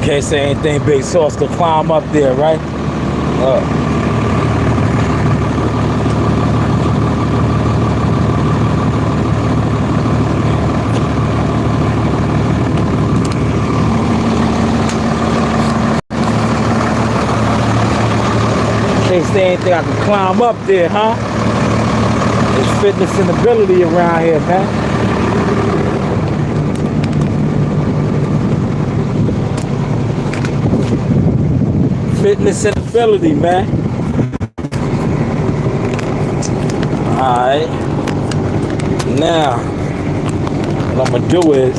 Can't say anything big sauce could climb up there, right? Can't say anything I can climb up there, huh? There's fitness and ability around here, man. Fitness and ability, man. Alright. Now, what I'm gonna do is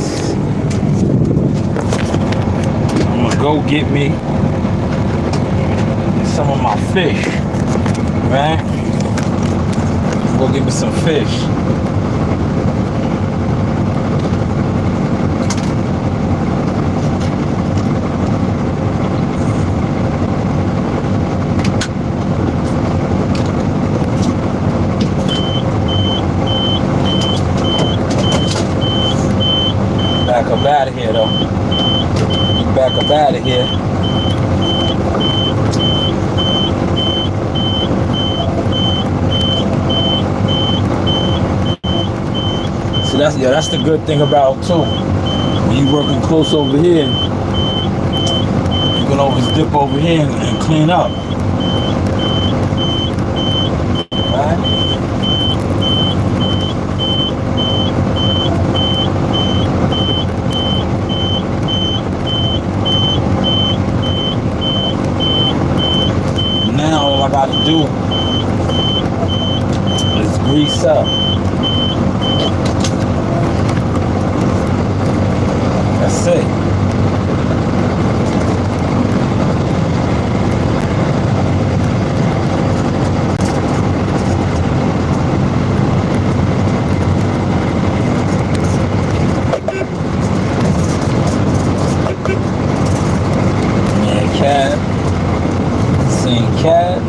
I'm gonna go get me some of my fish, right? Go get me some fish. Back up out of here, though. Back up out of here. So that's the good thing about too. When you working close over here, you can always dip over here and clean up. Right? All I gotta do is grease up. That's it. Yeah, cat. Cat.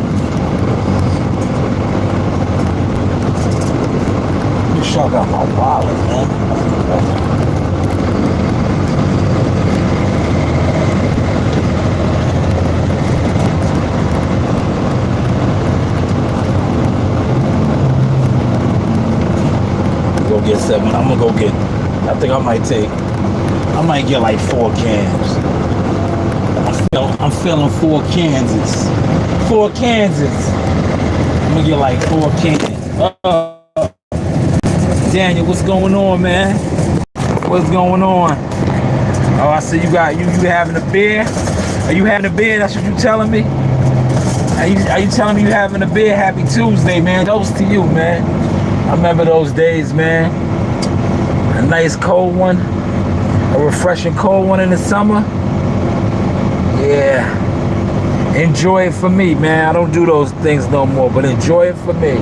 Make sure I got my wallet, man. Go get 7. I'm gonna go get. I think I might get like 4 cans. I'm feeling 4 Kansas. 4 Kansas. I'm gonna get like 4 cans. Daniel, what's going on, man? What's going on? Oh, I see you having a beer? Are you having a beer? That's what you telling me? Are you telling me you having a beer? Happy Tuesday, man. Those to you, man. I remember those days, man. A nice cold one. A refreshing cold one in the summer. Yeah. Enjoy it for me, man. I don't do those things no more, but enjoy it for me.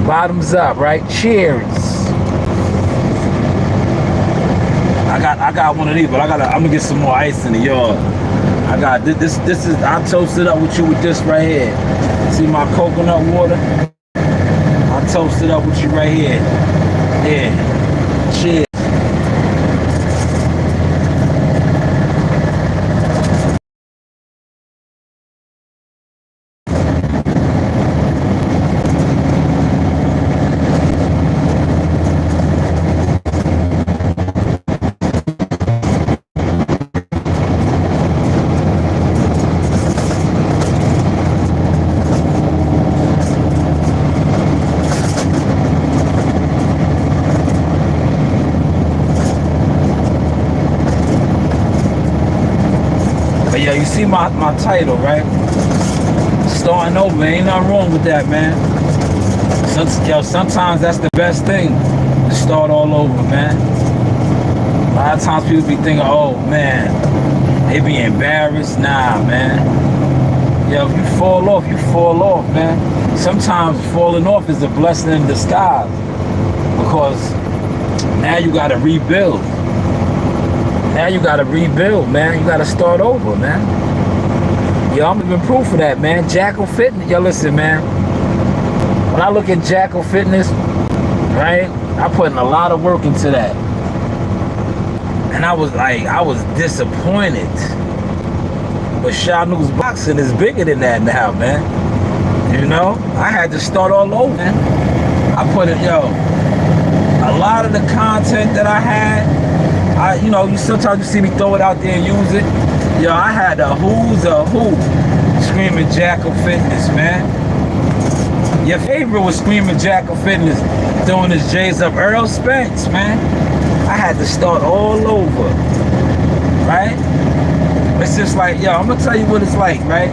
Bottoms up, right? Cheers. I got one of these, but I'm gonna get some more ice in the yard. I got this is I toasted up with you with this right here. See my coconut water? I toasted up with you right here. Yeah. Cheers. Yeah, you see my title, right? Starting over, ain't nothing wrong with that, man. Sometimes that's the best thing, to start all over, man. A lot of times people be thinking, oh man, they be embarrassed. Nah, man. Yeah, if you fall off, you fall off, man. Sometimes falling off is a blessing in disguise, because now you gotta rebuild. Now you gotta rebuild, man. You gotta start over, man. Yo, I'm living proof of that, man. Jackal Fitness. Yo, listen, man. When I look at Jackal Fitness, right, I put in a lot of work into that. And I was disappointed. But Shanewz boxing is bigger than that now, man. You know, I had to start all over, man. I put it, a lot of the content that I had, you sometimes you see me throw it out there and use it. I had a who's a who Screaming Jack of Fitness, man. Your favorite was Screaming Jack of Fitness doing his J's up Earl Spence, man. I had to start all over, right? It's just like, I'm gonna tell you what it's like, right?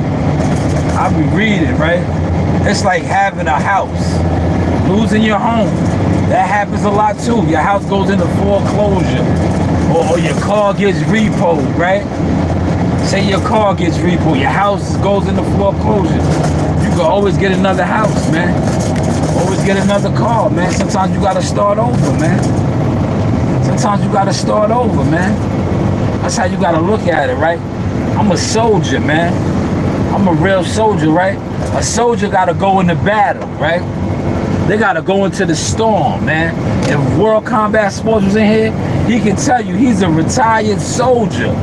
I'll be reading, right? It's like having a house, losing your home. That happens a lot too. Your house goes into foreclosure, or your car gets repoed, right? Say your car gets repoed, your house goes into foreclosure. You can always get another house, man. Always get another car, man. Sometimes you gotta start over, man. Sometimes you gotta start over, man. That's how you gotta look at it, right? I'm a soldier, man. I'm a real soldier, right? A soldier gotta go into battle, right? They gotta go into the storm, man. If World Combat Sports was in here, he can tell you he's a retired soldier,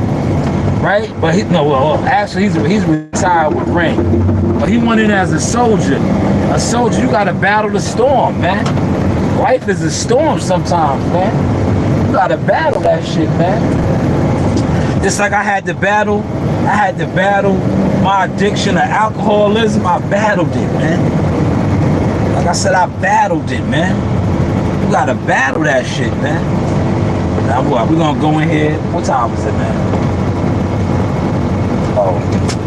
right? But actually he's retired with rank. But he went in as a soldier. A soldier, you gotta battle the storm, man. Life is a storm sometimes, man. You gotta battle that shit, man. Just like I had to battle my addiction to alcoholism. I battled it, man. Like I said, I battled it, man. You gotta battle that shit, man. Now what? We gonna go in here. What time is it, man? Oh,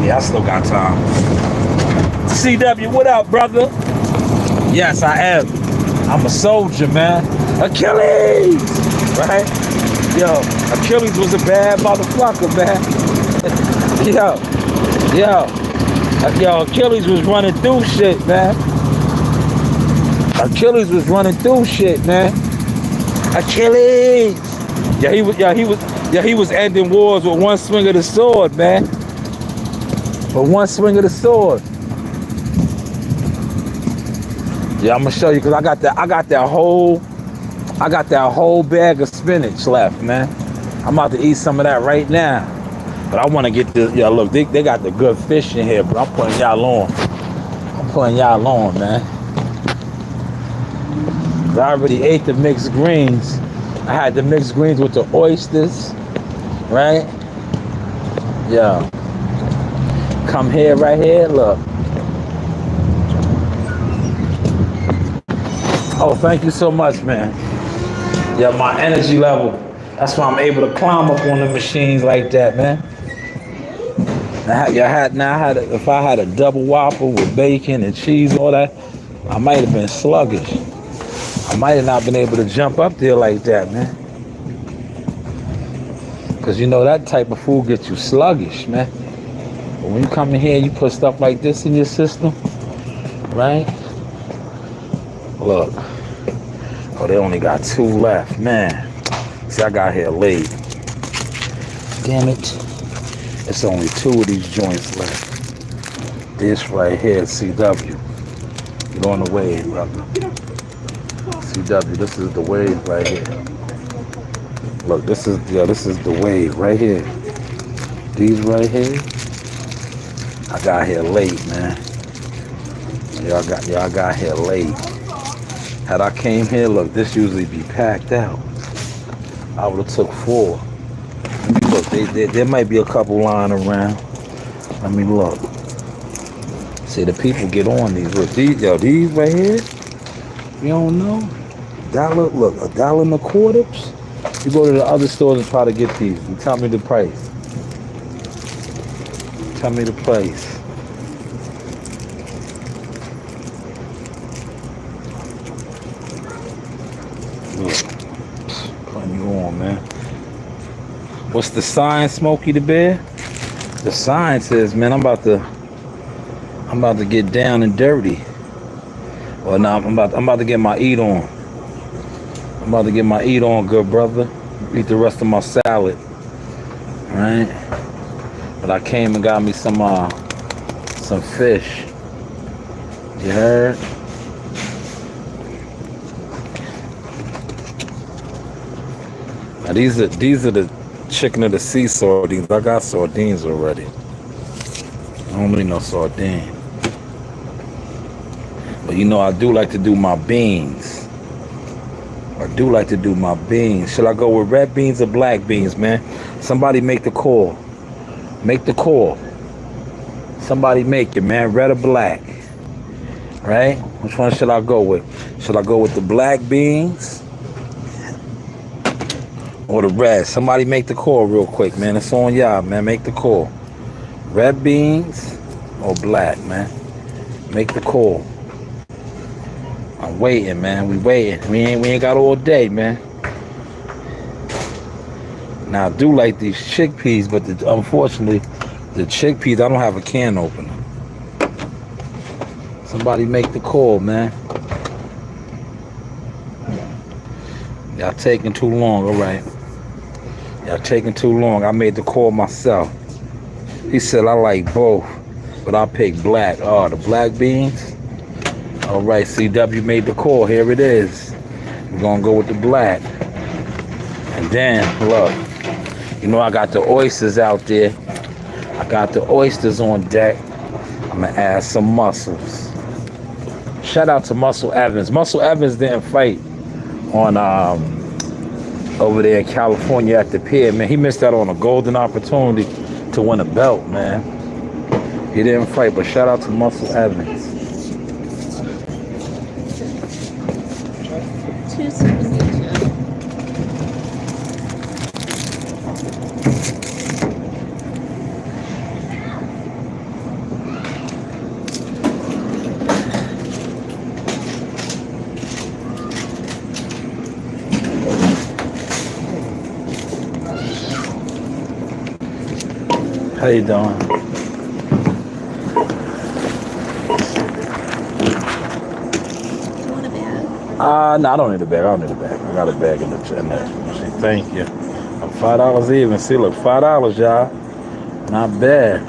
yeah, I still got time. CW, what up, brother? Yes, I am. I'm a soldier, man. Achilles, right? Achilles was a bad motherfucker, man. Achilles was running through shit, man. Achilles was running through shit, man. Achilles. He was ending wars with one swing of the sword, man. With one swing of the sword. Yeah, I'm gonna show you because I got that whole bag of spinach left, man. I'm about to eat some of that right now. But I want to get this. Look, they got the good fish in here, but I'm putting y'all on. Man. I already ate the mixed greens. I had the mixed greens with the oysters, right? Yeah. Come here, right here, look. Oh, thank you so much, man. Yeah, my energy level. That's why I'm able to climb up on the machines like that, man. If I had a double Whopper with bacon and cheese, all that, I might have been sluggish. I might have not been able to jump up there like that, man. Because that type of food gets you sluggish, man. But when you come in here and you put stuff like this in your system, right? Look. Oh, they only got 2 left, man. See, I got here late. Damn it. It's only 2 of these joints left. This right here, CW. Get on the wave, brother. CW, this is the wave right here. Look, this is the wave right here. These right here. I got here late, man. Y'all got here late. Had I came here, look, this usually be packed out. I would have took 4. Look, there might be a couple lying around. Let me look. See, the people get on these. Look, these right here. You don't know? $1.25. You go to the other stores and try to get these. And tell me the price. Tell me the price. Putting you on, man. What's the sign, Smokey the Bear? The sign says, man, I'm about to get down and dirty. Well, no, I'm about to get my eat on. I'm about to get my eat on, good brother. Eat the rest of my salad. All right. But I came and got me some fish. You heard? Now these are the chicken of the sea sardines. I got sardines already. I don't need no sardine. But you know, I do like to do my beans. Should I go with red beans or black beans, man? Somebody make the call. Make the call. Somebody make it, man. Red or black? Right? Which one should I go with? Should I go with the black beans or the red? Somebody make the call real quick, man. It's on y'all, man. Make the call. Red beans or black, man? Make the call. I'm waiting, man. We waiting. We ain't got all day, man. Now I do like these chickpeas, but unfortunately, the chickpeas, I don't have a can opener. Somebody make the call, man. Y'all taking too long, all right. Y'all taking too long. I made the call myself. He said I like both, but I pick black. Oh, the black beans? All right, CW made the call. Here it is. We're gonna go with the black. And then, look, you know I got the oysters out there. I got the oysters on deck. I'm gonna add some mussels. Shout out to Muscle Evans. Muscle Evans didn't fight on over there in California at the pier, man. He missed out on a golden opportunity to win a belt, man. He didn't fight, but shout out to Muscle Evans. How you doing? No, I don't need a bag. I got a bag in the machine. Thank you. I'm $5 even. See, look, $5, y'all. Not bad.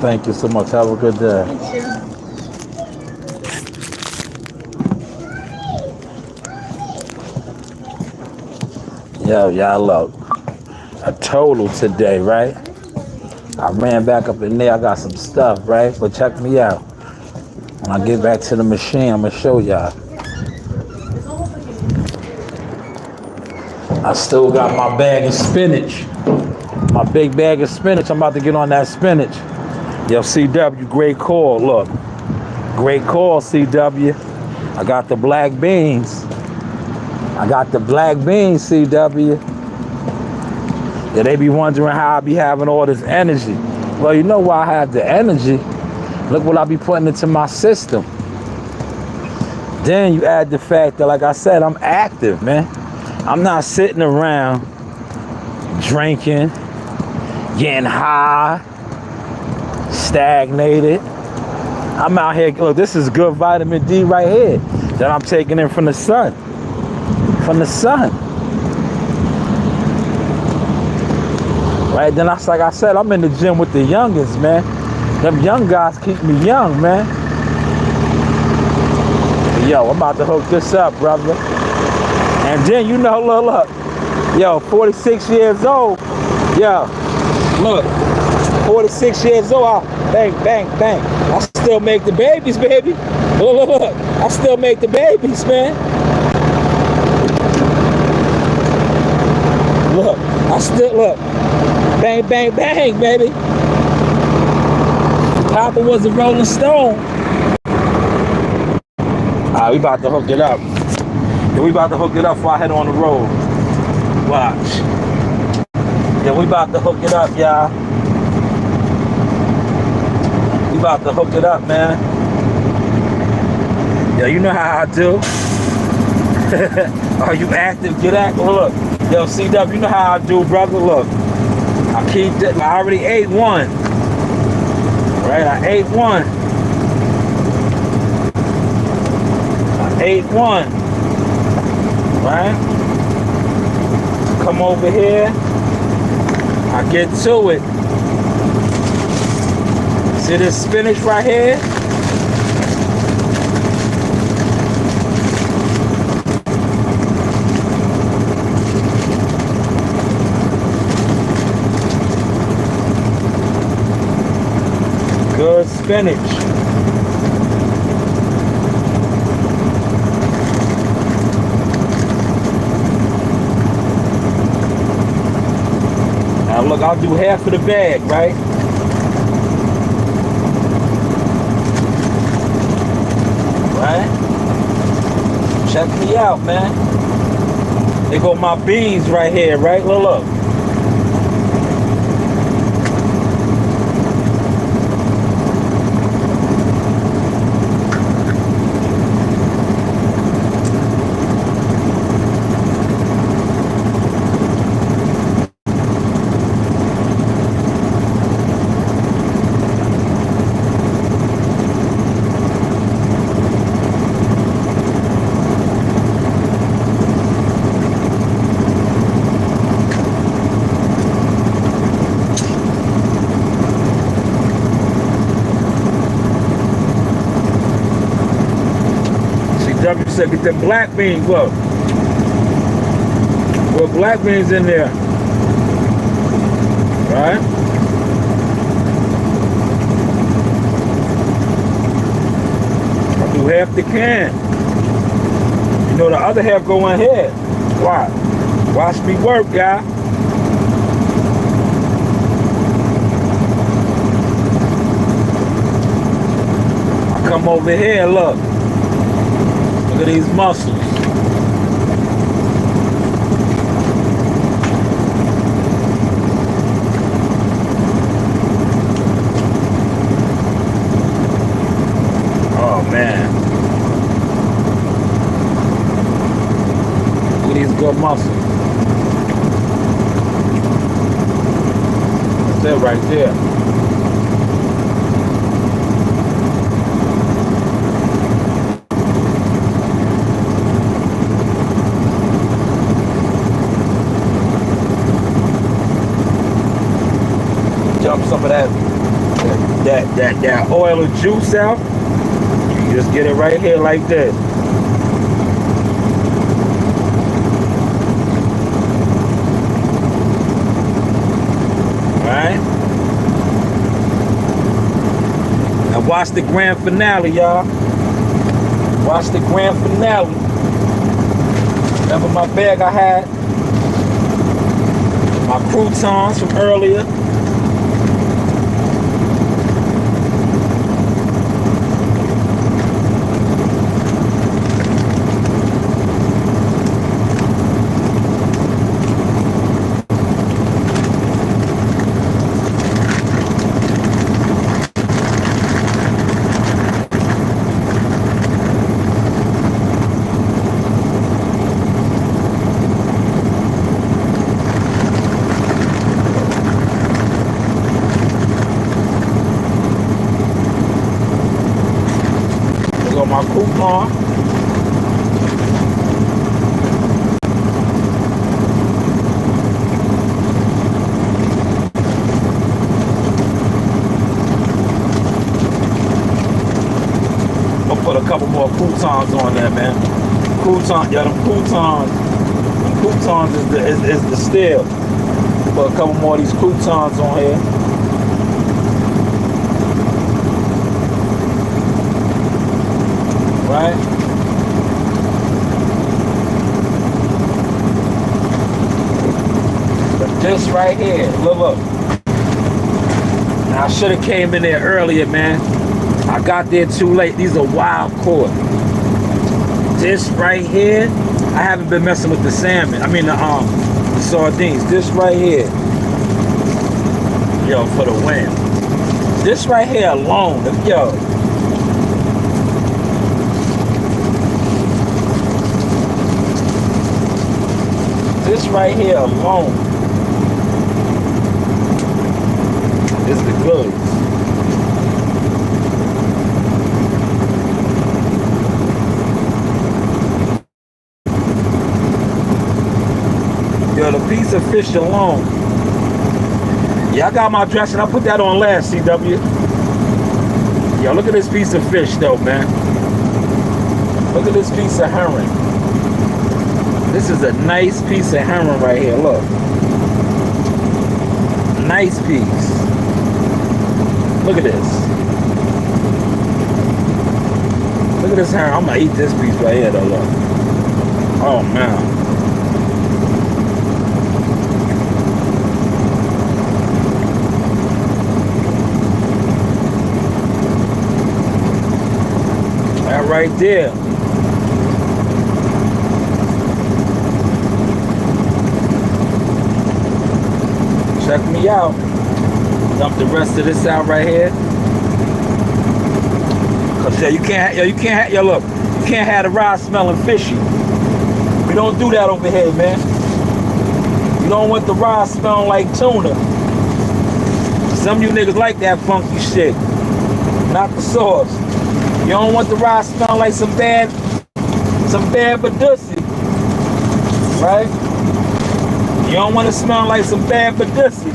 Thank you so much. Have a good day. Yo, y'all look. A total today, right? I ran back up in there. I got some stuff, right? But check me out. When I get back to the machine, I'm going to show y'all. I still got my bag of spinach. My big bag of spinach. I'm about to get on that spinach. Yo, CW, great call. Look. Great call, CW. I got the black beans. CW. Yeah, they be wondering how I be having all this energy. Well, you know why I have the energy. Look what I be putting into my system. Then you add the fact that, like I said, I'm active, man. I'm not sitting around drinking, getting high, stagnated. I'm out here, look, this is good vitamin D right here that I'm taking in from the sun. Right, then like I said, I'm in the gym with the youngins, man. Them young guys keep me young, man. Yo, I'm about to hook this up, brother. And then, you know, look. Yo, 46 years old. Yo, look. 46 years old. Bang, bang, bang. I still make the babies, baby. Look. I still make the babies, man. Look, I still look. Bang, bang, bang, baby. Papa was a Rolling Stone. Alright, we about to hook it up. Yeah, we about to hook it up before I head on the road. Watch. Yeah, we about to hook it up, y'all. We about to hook it up, man. Yeah, you know how I do. Are you active? Get active. Look. Yo, CW, you know how I do, brother. Look. I keep that. I already ate one. Right? I ate one. Right? come over here. I get to it. See this spinach right here? Good spinach. Now look, I'll do half of the bag, right? Right? Check me out, man. There go my beans right here, right? Look. W said, get them black beans, look. Well, black beans in there. Right? I'll do half the can. You know, the other half go in here. Why? Watch me work, guy. I come over here, look. Look at these muscles. Oh man. Look at these good muscles. That's it right there. Dump some of that oil or juice out. You just get it right here like this. Right? Now watch the grand finale, y'all. Watch the grand finale. Remember my bag I had? My croutons from earlier. My coupon. I'll put a couple more croutons on there, man. Croutons, yeah, them croutons is the steal. Put a couple more of these croutons on here. Right? But this right here, look. Now I should have came in there earlier, man. I got there too late. These are wild caught. This right here, I haven't been messing with the salmon. I mean the sardines. This right here, yo, for the win. This right here alone, yo. This right here alone is the goods. Yo, the piece of fish alone. Yeah, I got my dressing. I put that on last, CW. Yo, look at this piece of fish, though, man. Look at this piece of herring. This is a nice piece of herring right here. Look. Nice piece. Look at this. Look at this herring. I'm gonna eat this piece right here, though. Look. Oh man. That right there. Check me out. Dump the rest of this out right here. Cause yeah, you can't look, you can't have the rod smelling fishy. We don't do that over here, man. You don't want the rod smelling like tuna. Some of you niggas like that funky shit. Not the sauce. You don't want the rod smelling like some bad badussi. Right? You don't want to smell like some bad badussi.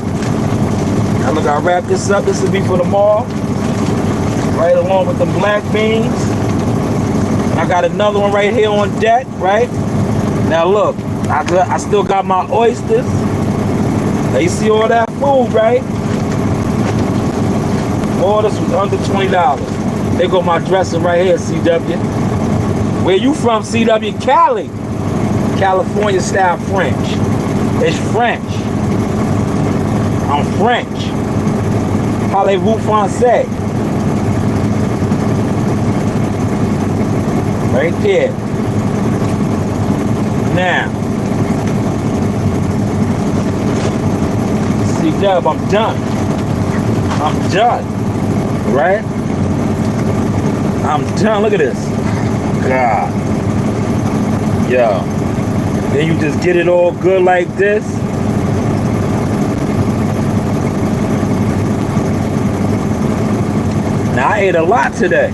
Now look, I'll wrap this up. This will be for the mall. Right along with the black beans. I got another one right here on deck, right? Now look, I still got my oysters. Now you see all that food, right? All this was under $20. There go my dressing right here, CW. Where you from, CW? Cali. California style French. It's French. I'm French. Parlez-vous français? Right there. Now, see, Dub, I'm done. I'm done. Right? I'm done. Look at this. God. Yo. Then you just get it all good like this. Now, I ate a lot today.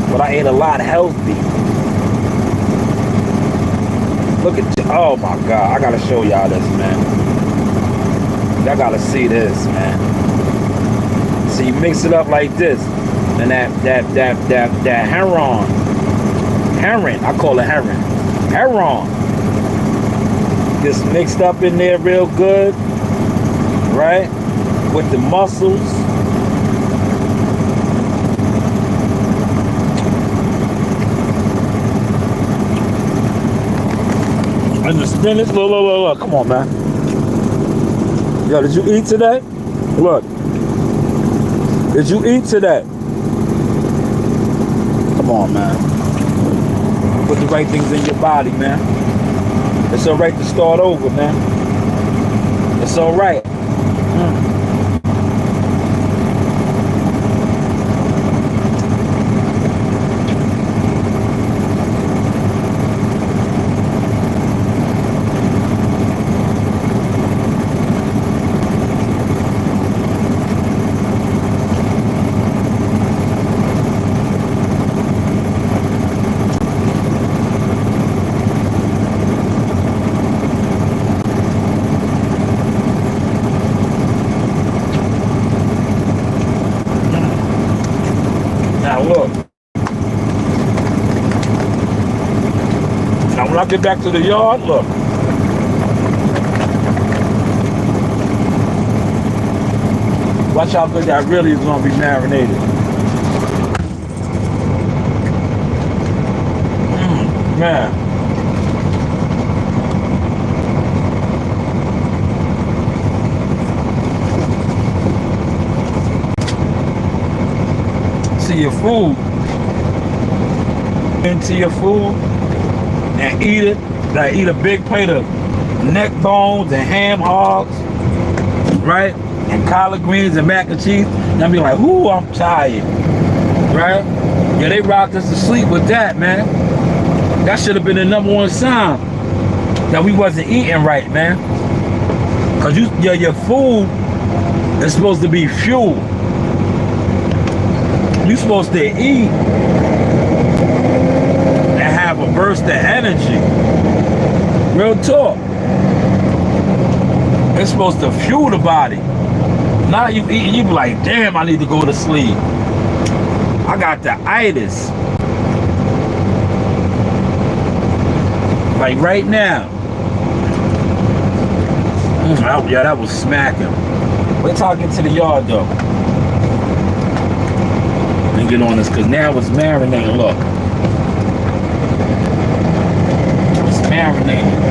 But I ate a lot healthy. Look at, oh my God, I gotta show y'all this, man. Y'all gotta see this, man. See, you mix it up like this, and that heron, I call it heron, gets mixed up in there real good, right? With the mussels. And the spinach, look, come on, man. Yo, did you eat today? Look. Did you eat today? Come on, man. Put the right things in your body, man. It's all right to start over, man. It's all right. When I get back to the yard, look. Watch how good that really is going to be marinated. Man. See your food. Into your food. And eat it, like eat a big plate of neck bones and ham hogs, right? And collard greens and mac and cheese. And I'll be like, ooh, I'm tired, right? Yeah, they rocked us to sleep with that, man. That should have been the #1 sign that we wasn't eating right, man. Cause your food is supposed to be fuel. You're supposed to eat and have a burst of energy. Real talk. It's supposed to fuel the body. Now you eat and you be like, damn, I need to go to sleep. I got the itis. Like right now. Yeah, that was smacking. We're talking to the yard though. And get on this, because now it's marinating. Look. It's marinating.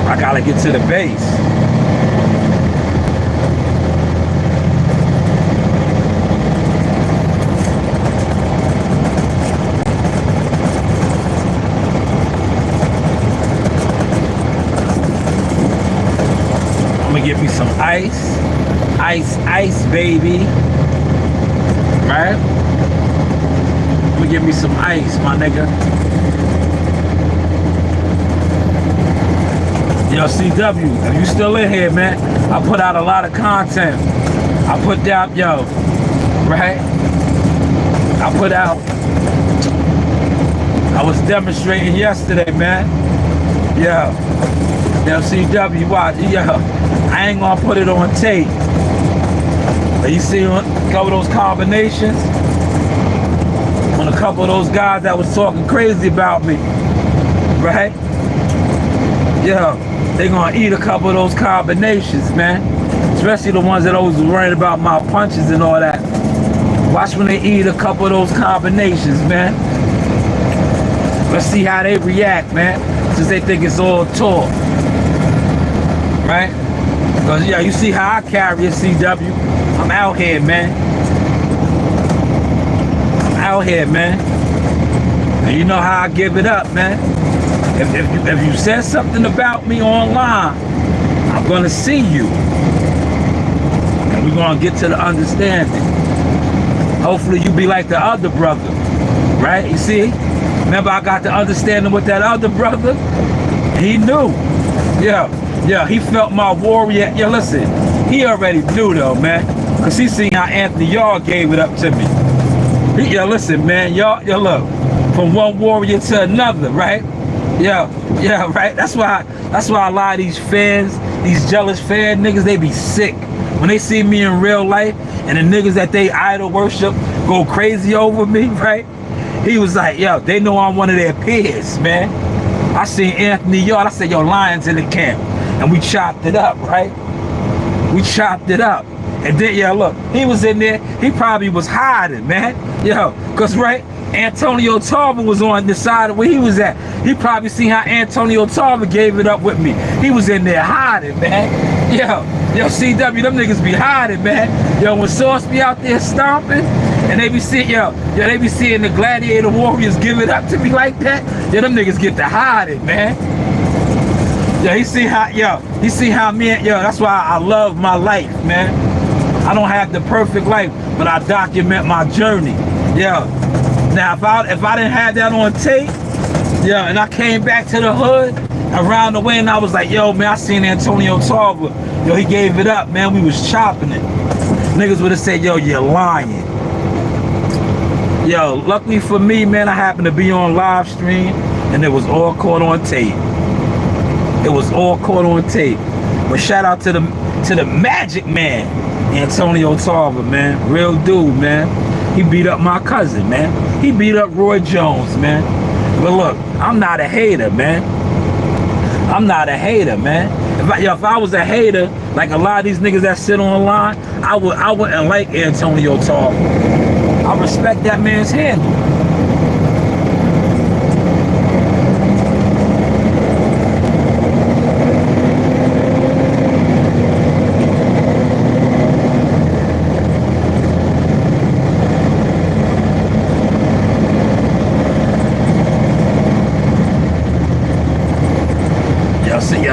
I gotta get to the base. Give me some ice, baby. Right? Let me give me some ice, my nigga. Yo, CW, if you still in here, man, I put out a lot of content. I put down, yo, right? I put out, I was demonstrating yesterday, man. Yo, CW, watch, yo. I ain't gonna put it on tape. But you see a couple of those combinations? On a couple of those guys that was talking crazy about me. Right? Yeah, they gonna eat a couple of those combinations, man. Especially the ones that always worried about my punches and all that. Watch when they eat a couple of those combinations, man. Let's see how they react, man. Since they think it's all talk. Right? Because, yeah, you see how I carry a CW. I'm out here, man. I'm out here, man. And you know how I give it up, man. If you said something about me online, I'm going to see you. And we're going to get to the understanding. Hopefully you be like the other brother. Right? You see? Remember I got the understanding with that other brother? He knew. Yeah, he felt my warrior. Yeah, listen, he already knew though, man. Cause he seen how Anthony Yard gave it up to me. Yeah, listen, man, y'all look, from one warrior to another, right? Yeah, right. That's why a lot of these fans, these jealous fan niggas, they be sick. When they see me in real life and the niggas that they idol worship go crazy over me, right? He was like, yo, they know I'm one of their peers, man. I seen Anthony Yard, I said, yo, Lions in the camp. And we chopped it up, right? We chopped it up. And then, yeah, look, he was in there. He probably was hiding, man. Yo, because, right, Antonio Tarver was on the side of where he was at. He probably seen how Antonio Tarver gave it up with me. He was in there hiding, man. Yo, CW, them niggas be hiding, man. Yo, when Sauce be out there stomping, and they be seeing, they be seeing the Gladiator Warriors give it up to me like that, them niggas get to hiding, man. Yeah, he see how me, that's why I love my life, man. I don't have the perfect life, but I document my journey. Yeah. Now, if I didn't have that on tape, and I came back to the hood around the way and I was like, yo, man, I seen Antonio Tarver. Yo, he gave it up, man. We was chopping it. Niggas would have said, yo, you're lying. Yo, luckily for me, man, I happened to be on live stream and it was all caught on tape. It was all caught on tape. But shout out to the magic man, Antonio Tarver, man. Real dude, man. He beat up my cousin, man. He beat up Roy Jones, man. But look, I'm not a hater, man. I'm not a hater, man. If I was a hater, like a lot of these niggas that sit online, I wouldn't like Antonio Tarver. I respect that man's handle.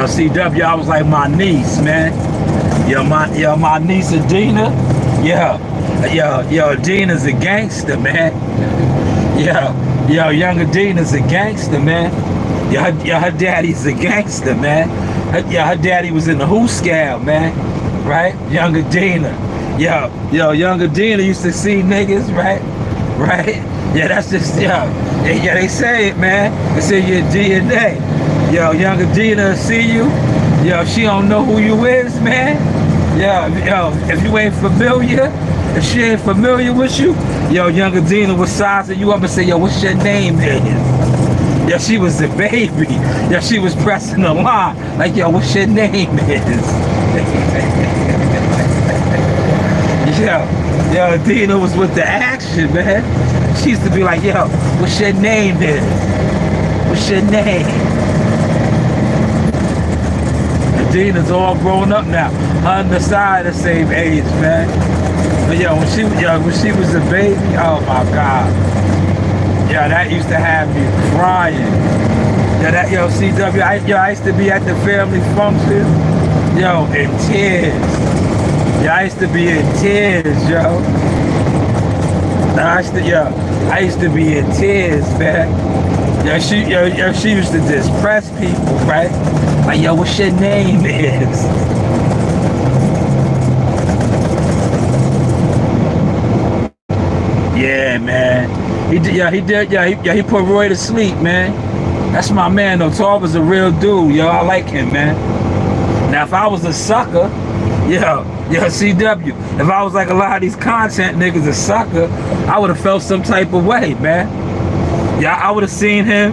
CW, I was like my niece, man. My niece Adina. Adina's a gangster, man. Young Adina's a gangster, man. Her daddy's a gangster, man. Her daddy was in the Who Scout, man. Right? Young Adina. Young Adina used to see niggas, right? Right? Yeah, that's just, Yeah, they say it, man. It's in your DNA. Yo, younger Gina will see you. Yo, she don't know who you is, man. Yo, if you ain't familiar, if she ain't familiar with you, yo, younger Gina was sizing you up and say, yo, what's your name is? Yo, she was the baby. Yo, she was pressing the line. Like, yo, what's your name is? Yo, Dina was with the action, man. She used to be like, yo, what's your name is? What's your name? And Dina's all grown up now. Her and the side the same age, man. But yo, when she was a baby, oh my God. Yeah, that used to have me crying. Yeah, CW, I used to be at the family function, yo, in tears. Yeah, I used to be in tears, yo. I used to be in tears, man. Yeah, she used to just press people, right? Like, yo, what's your name is? Yeah, man. He put Roy to sleep, man. That's my man, though. Tarver's a real dude, yo. I like him, man. Now, if I was a sucker, yo, CW, if I was like a lot of these content niggas a sucker, I would have felt some type of way, man. Yeah, I would have seen him.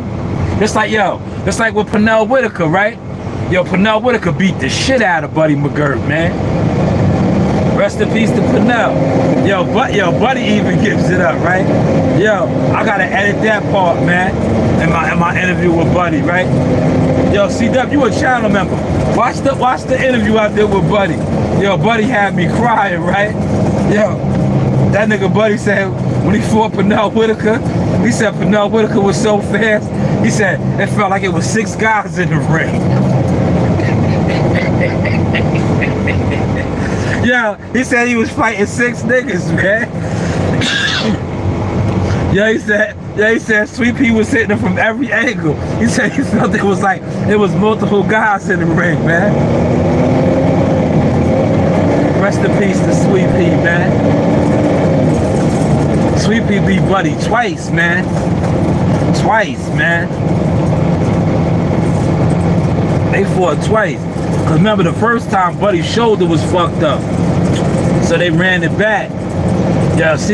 Just like with Pernell Whitaker, right? Yo, Pernell Whitaker beat the shit out of Buddy McGirt, man. Rest in peace to Pernell. Yo, Buddy even gives it up, right? Yo, I gotta edit that part, man, in my interview with Buddy, right? Yo, CW, you a channel member. Watch the interview I did with Buddy. Yo, Buddy had me crying, right? Yo, that nigga Buddy said when he fought Pernell Whitaker, he said Pernell Whitaker was so fast, he said it felt like it was 6 guys in the ring. Yeah, he said he was fighting 6 niggas, man. He said Sweet Pea was hitting him from every angle. He said he felt it was multiple guys in the ring, man. Rest in peace to Sweet Pea, man. Sweet Pea beat Buddy twice, man. Twice, man. They fought twice. Cause remember the first time Buddy's shoulder was fucked up, so they ran it back. That's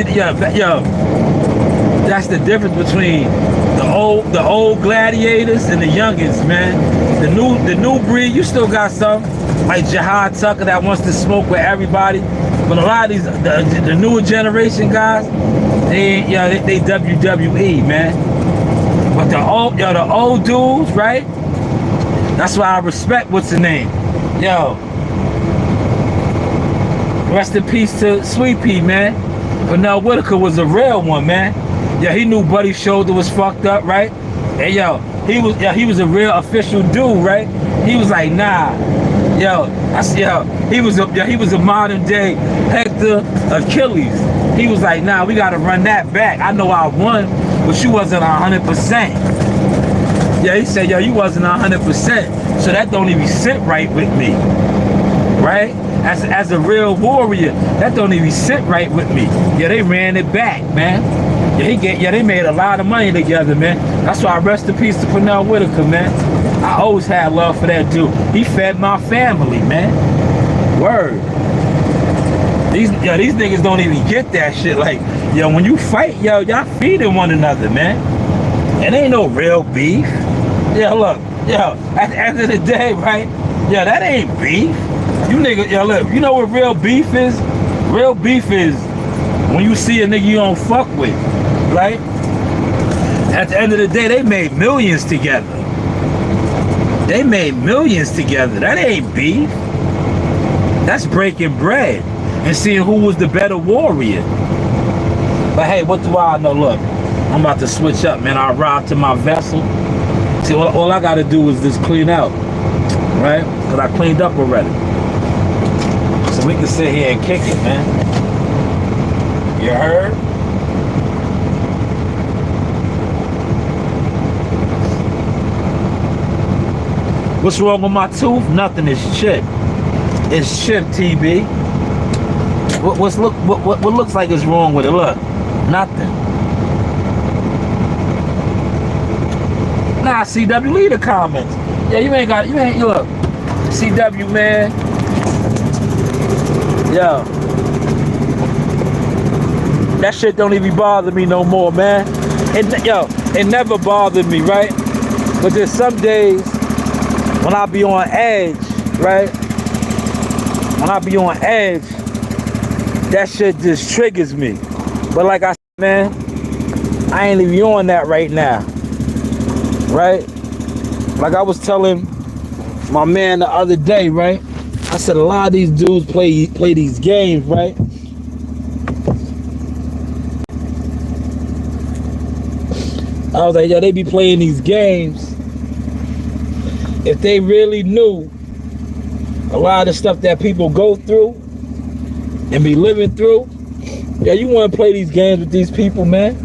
the difference between the old gladiators and the youngins, man. The new breed, you still got some like Jihad Tucker that wants to smoke with everybody, but a lot of these the newer generation guys, they WWE, man. But the old dudes, right? That's why I respect what's the name. Yo, rest in peace to Sweet Pea, man. Pernell Whitaker was a real one, man. Yeah, he knew Buddy's shoulder was fucked up, right? And yo, he was a real official dude, right? He was like, nah, he was a modern day Hector Achilles. He was like, nah, we gotta run that back. I know I won, but you wasn't 100%. Yeah, he said, yo, you wasn't 100%, so that don't even sit right with me, right? As a real warrior, that don't even sit right with me. Yeah, they ran it back, man. Yeah, they made a lot of money together, man. That's why I rest in peace to Pernell Whitaker, man. I always had love for that dude. He fed my family, man. Word. These niggas don't even get that shit. Like, yo, when you fight, yo, y'all feeding one another, man. It ain't no real beef. Yeah, look, yo, at the end of the day, right? Yeah, that ain't beef. You niggas, yo, look, you know what real beef is? Real beef is when you see a nigga you don't fuck with, right? At the end of the day, they made millions together. They made millions together. That ain't beef. That's breaking bread and seeing who was the better warrior. But hey, what do I know? Look, I'm about to switch up, man. I arrived to my vessel. See, all I gotta do is just clean out, right? Because I cleaned up already. So we can sit here and kick it, man. You heard? What's wrong with my tooth? Nothing. It's chipped. It's chipped, TB. What looks like is wrong with it? Look, nothing. Nah, CW, leave the comments. Yeah, you ain't, look. CW, man. Yo. That shit don't even bother me no more, man. It never bothered me, right? But there's some days when I be on edge, right? When I be on edge, that shit just triggers me. But like I said, man, I ain't even on that right now, right? Like I was telling my man the other day, right? I said a lot of these dudes play these games, right? I was like, yo, they be playing these games. If they really knew a lot of the stuff that people go through and be living through, yeah, you want to play these games with these people, man?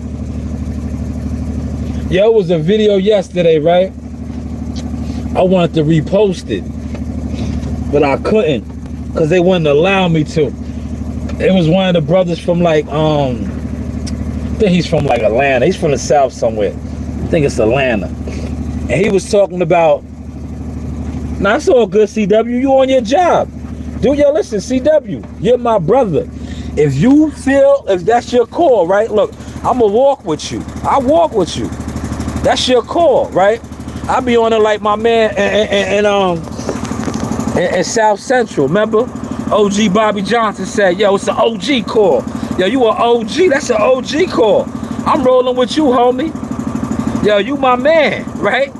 Yo, it was a video yesterday, right? I wanted to repost it, but I couldn't because they wouldn't allow me to. It was one of the brothers from like, I think he's from like Atlanta. He's from the South somewhere. I think it's Atlanta. And he was talking about, nah, it's all good, CW. You on your job. Dude, yo, listen, CW, you're my brother. If you feel, if that's your call, right? Look, I'm going to walk with you. I walk with you. That's your call, right? I be on it like my man in South Central, remember? OG Bobby Johnson said, yo, it's an OG call. Yo, you an OG, that's an OG call. I'm rolling with you, homie. Yo, you my man, right?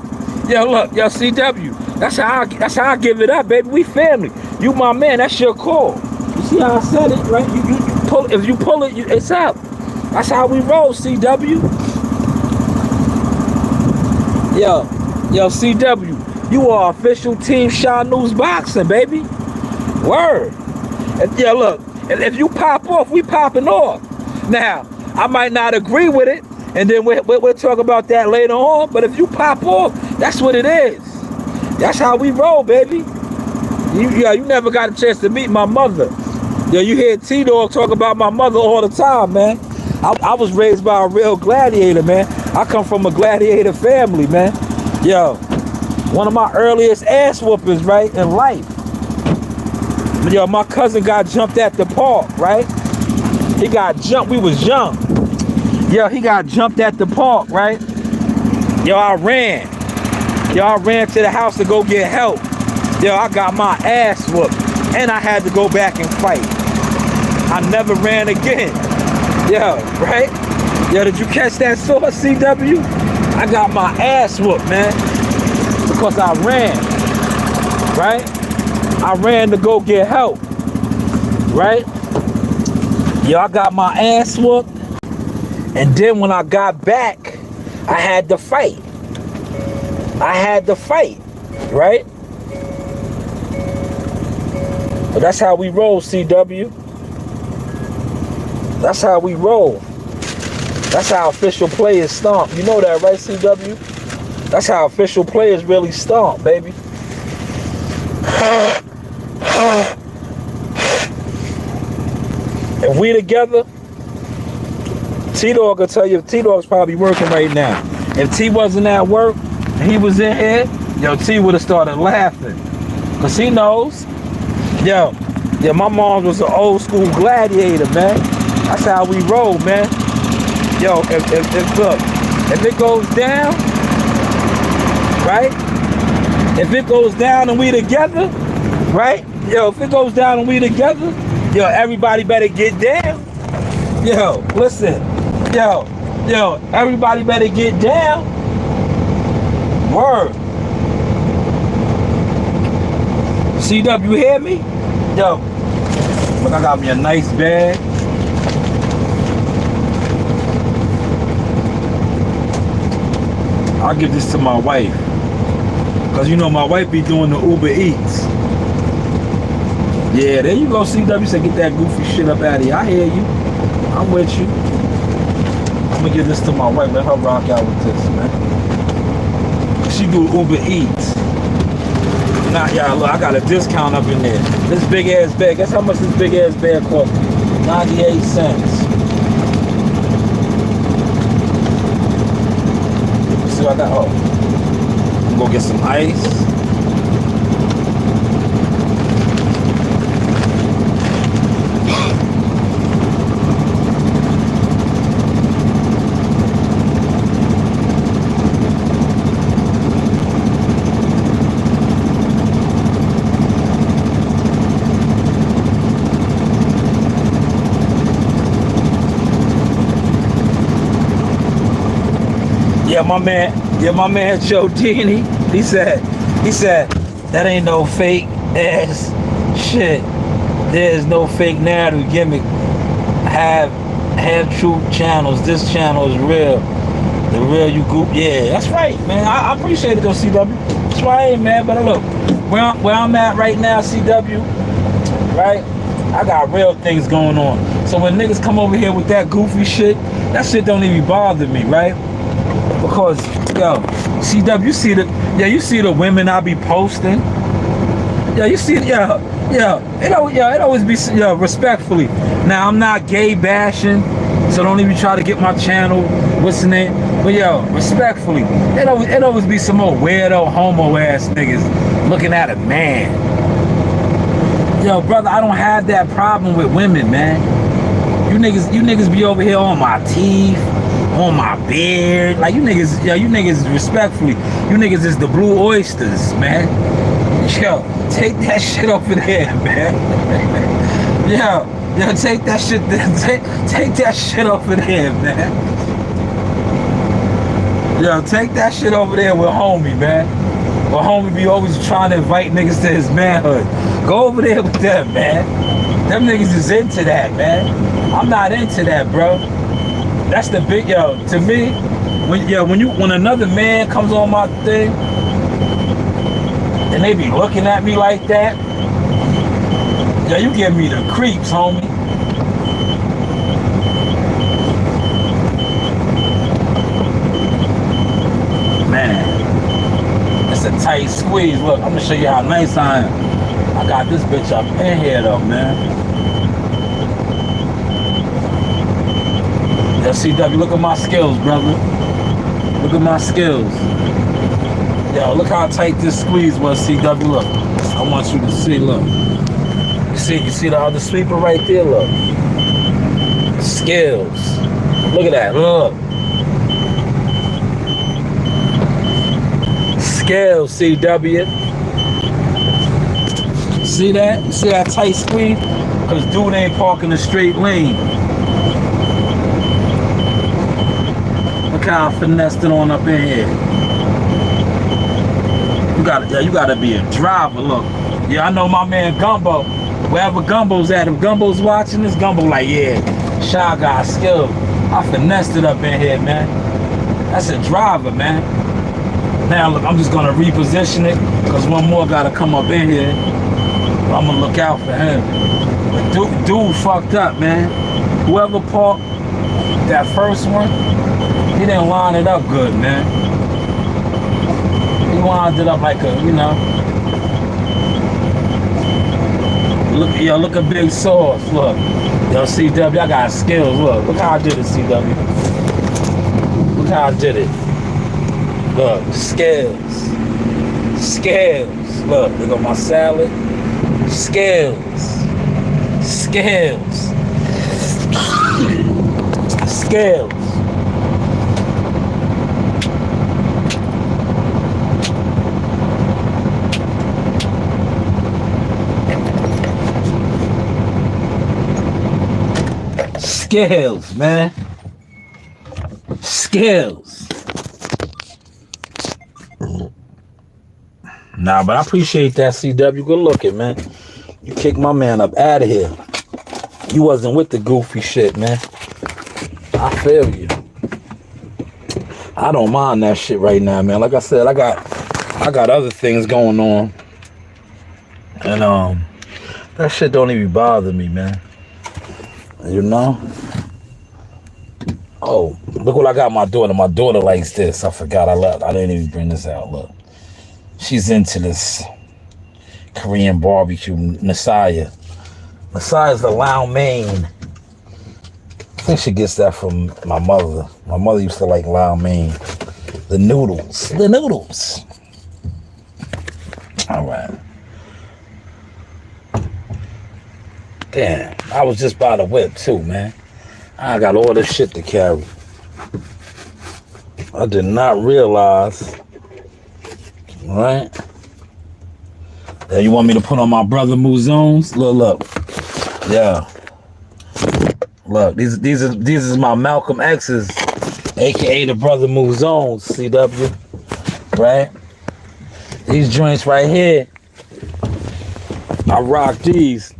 Yo, look, yo, CW, that's how I give it up, baby. We family. You my man, that's your call. You see how I said it, right? You pull, if you pull it, it's up. That's how we roll, CW. Yo, CW, you are official team Shanewz boxing, baby. Word. Yeah, look, if you pop off, we popping off. Now, I might not agree with it, and then we'll talk about that later on, but if you pop off, that's what it is. That's how we roll, baby. You never got a chance to meet my mother. Yo, you hear T-Dog talk about my mother all the time, man. I was raised by a real gladiator, man. I come from a gladiator family, man. Yo, one of my earliest ass whoopings, right, in life. Yo, my cousin got jumped at the park, right? He got jumped, we was young. Yo, he got jumped at the park, right? Yo, I ran. Yo, I ran to the house to go get help. Yo, I got my ass whooped. And I had to go back and fight. I never ran again. Yo, right? Yo, did you catch that sword, CW? I got my ass whooped, man. Because I ran. Right? I ran to go get help. Right? Yo, I got my ass whooped. And then when I got back, I had to fight. I had to fight. Right? But that's how we roll, CW. That's how we roll. That's how official players stomp. You know that, right, CW? That's how official players really stomp, baby. If we together, T-Dog will tell you, T-Dog's probably working right now. If T wasn't at work, and he was in here, yo, T would have started laughing. Because he knows, yo, my mom was an old school gladiator, man. That's how we roll, man. Yo, if it goes down, right? If it goes down and we together, right? Yo, if it goes down and we together, yo, everybody better get down. Yo, listen. Yo, everybody better get down. Word. CW, you hear me? Yo, look, I got me a nice bag. I'll give this to my wife. Cause you know my wife be doing the Uber Eats. Yeah, there you go, CW. Say get that goofy shit up out of here. I hear you. I'm with you. I'm gonna give this to my wife. Let her rock out with this, man. She do Uber Eats. Nah, y'all, look, I got a discount up in there. This big ass bag. Guess how much this big ass bag cost? 98 cents. See what I got? Oh. to go get some ice. Yeah, my man Joe Dini, he said, that ain't no fake ass shit. There's no fake narrative gimmick. Have truth channels. This channel is real. The real you goop. Yeah, that's right, man. I appreciate it though, CW. That's why I ain't mad, but look, where I'm at right now, CW, right? I got real things going on. So when niggas come over here with that goofy shit, that shit don't even bother me, right? Because, yo, CW, you see the women I be posting. Yeah, you see, it always be, respectfully. Now, I'm not gay bashing, so don't even try to get my channel, what's the name? But yo, respectfully, it always be some old weirdo, homo ass niggas looking at a man. Yo, brother, I don't have that problem with women, man. You niggas be over here on my teeth, on my beard. Like, you niggas respectfully, you niggas is the blue oysters, man. Yo, take that shit over there, man. Yo, take that shit, take that shit over there, man. Yo, take that shit over there with homie, man. Well, homie be always trying to invite niggas to his manhood. Go over there with them, man. Them niggas is into that, man. I'm not into that, bro. That's the big, to me, when another man comes on my thing and they be looking at me like that, you give me the creeps, homie. Man, it's a tight squeeze. Look, I'm gonna show you how nice I am. I got this bitch up in here though, man. Yo, CW, look at my skills, brother. Look at my skills. Yo, look how tight this squeeze was, CW. Look, I want you to see. Look, you see the other sweeper right there. Look, skills. Look at that. Look, skills, CW. See that? See that tight squeeze? Cause dude ain't parking the straight lane. Look how I finessed it on up in here. You gotta be a driver. Look, I know my man Gumbo. Wherever Gumbo's at, if Gumbo's watching this, Gumbo like, yeah, Shy got skill. I finessed it up in here, man. That's a driver, man. Now look, I'm just gonna reposition it because one more gotta come up in here. I'm gonna look out for him. But dude fucked up, man. Whoever parked that first one, he didn't line it up good, man. He lined it up like a, look a big sauce. Look, CW, I got skills. Look how I did it, CW. Look how I did it. Look, skills. Look, look at my salad. Skills. Skills. Skills, man. Skills. Nah, but I appreciate that, CW. Good looking, man. You kicked my man up out of here. You wasn't with the goofy shit, man. I feel you. I don't mind that shit right now, man. Like I said, I got other things going on. And that shit don't even bother me, man. You know? Oh, look what I got my daughter. My daughter likes this. I forgot I didn't even bring this out. Look. She's into this Korean barbecue. Messiah's the Lao Mein. I think she gets that from my mother. My mother used to like Lao Mein. The noodles. All right. Damn, I was just by the whip too, man. I got all this shit to carry. I did not realize, right? That you want me to put on my brother Muzones? Look. Yeah. Look, these is my Malcolm X's, aka the brother Muzones, CW. Right? These joints right here. I rock these.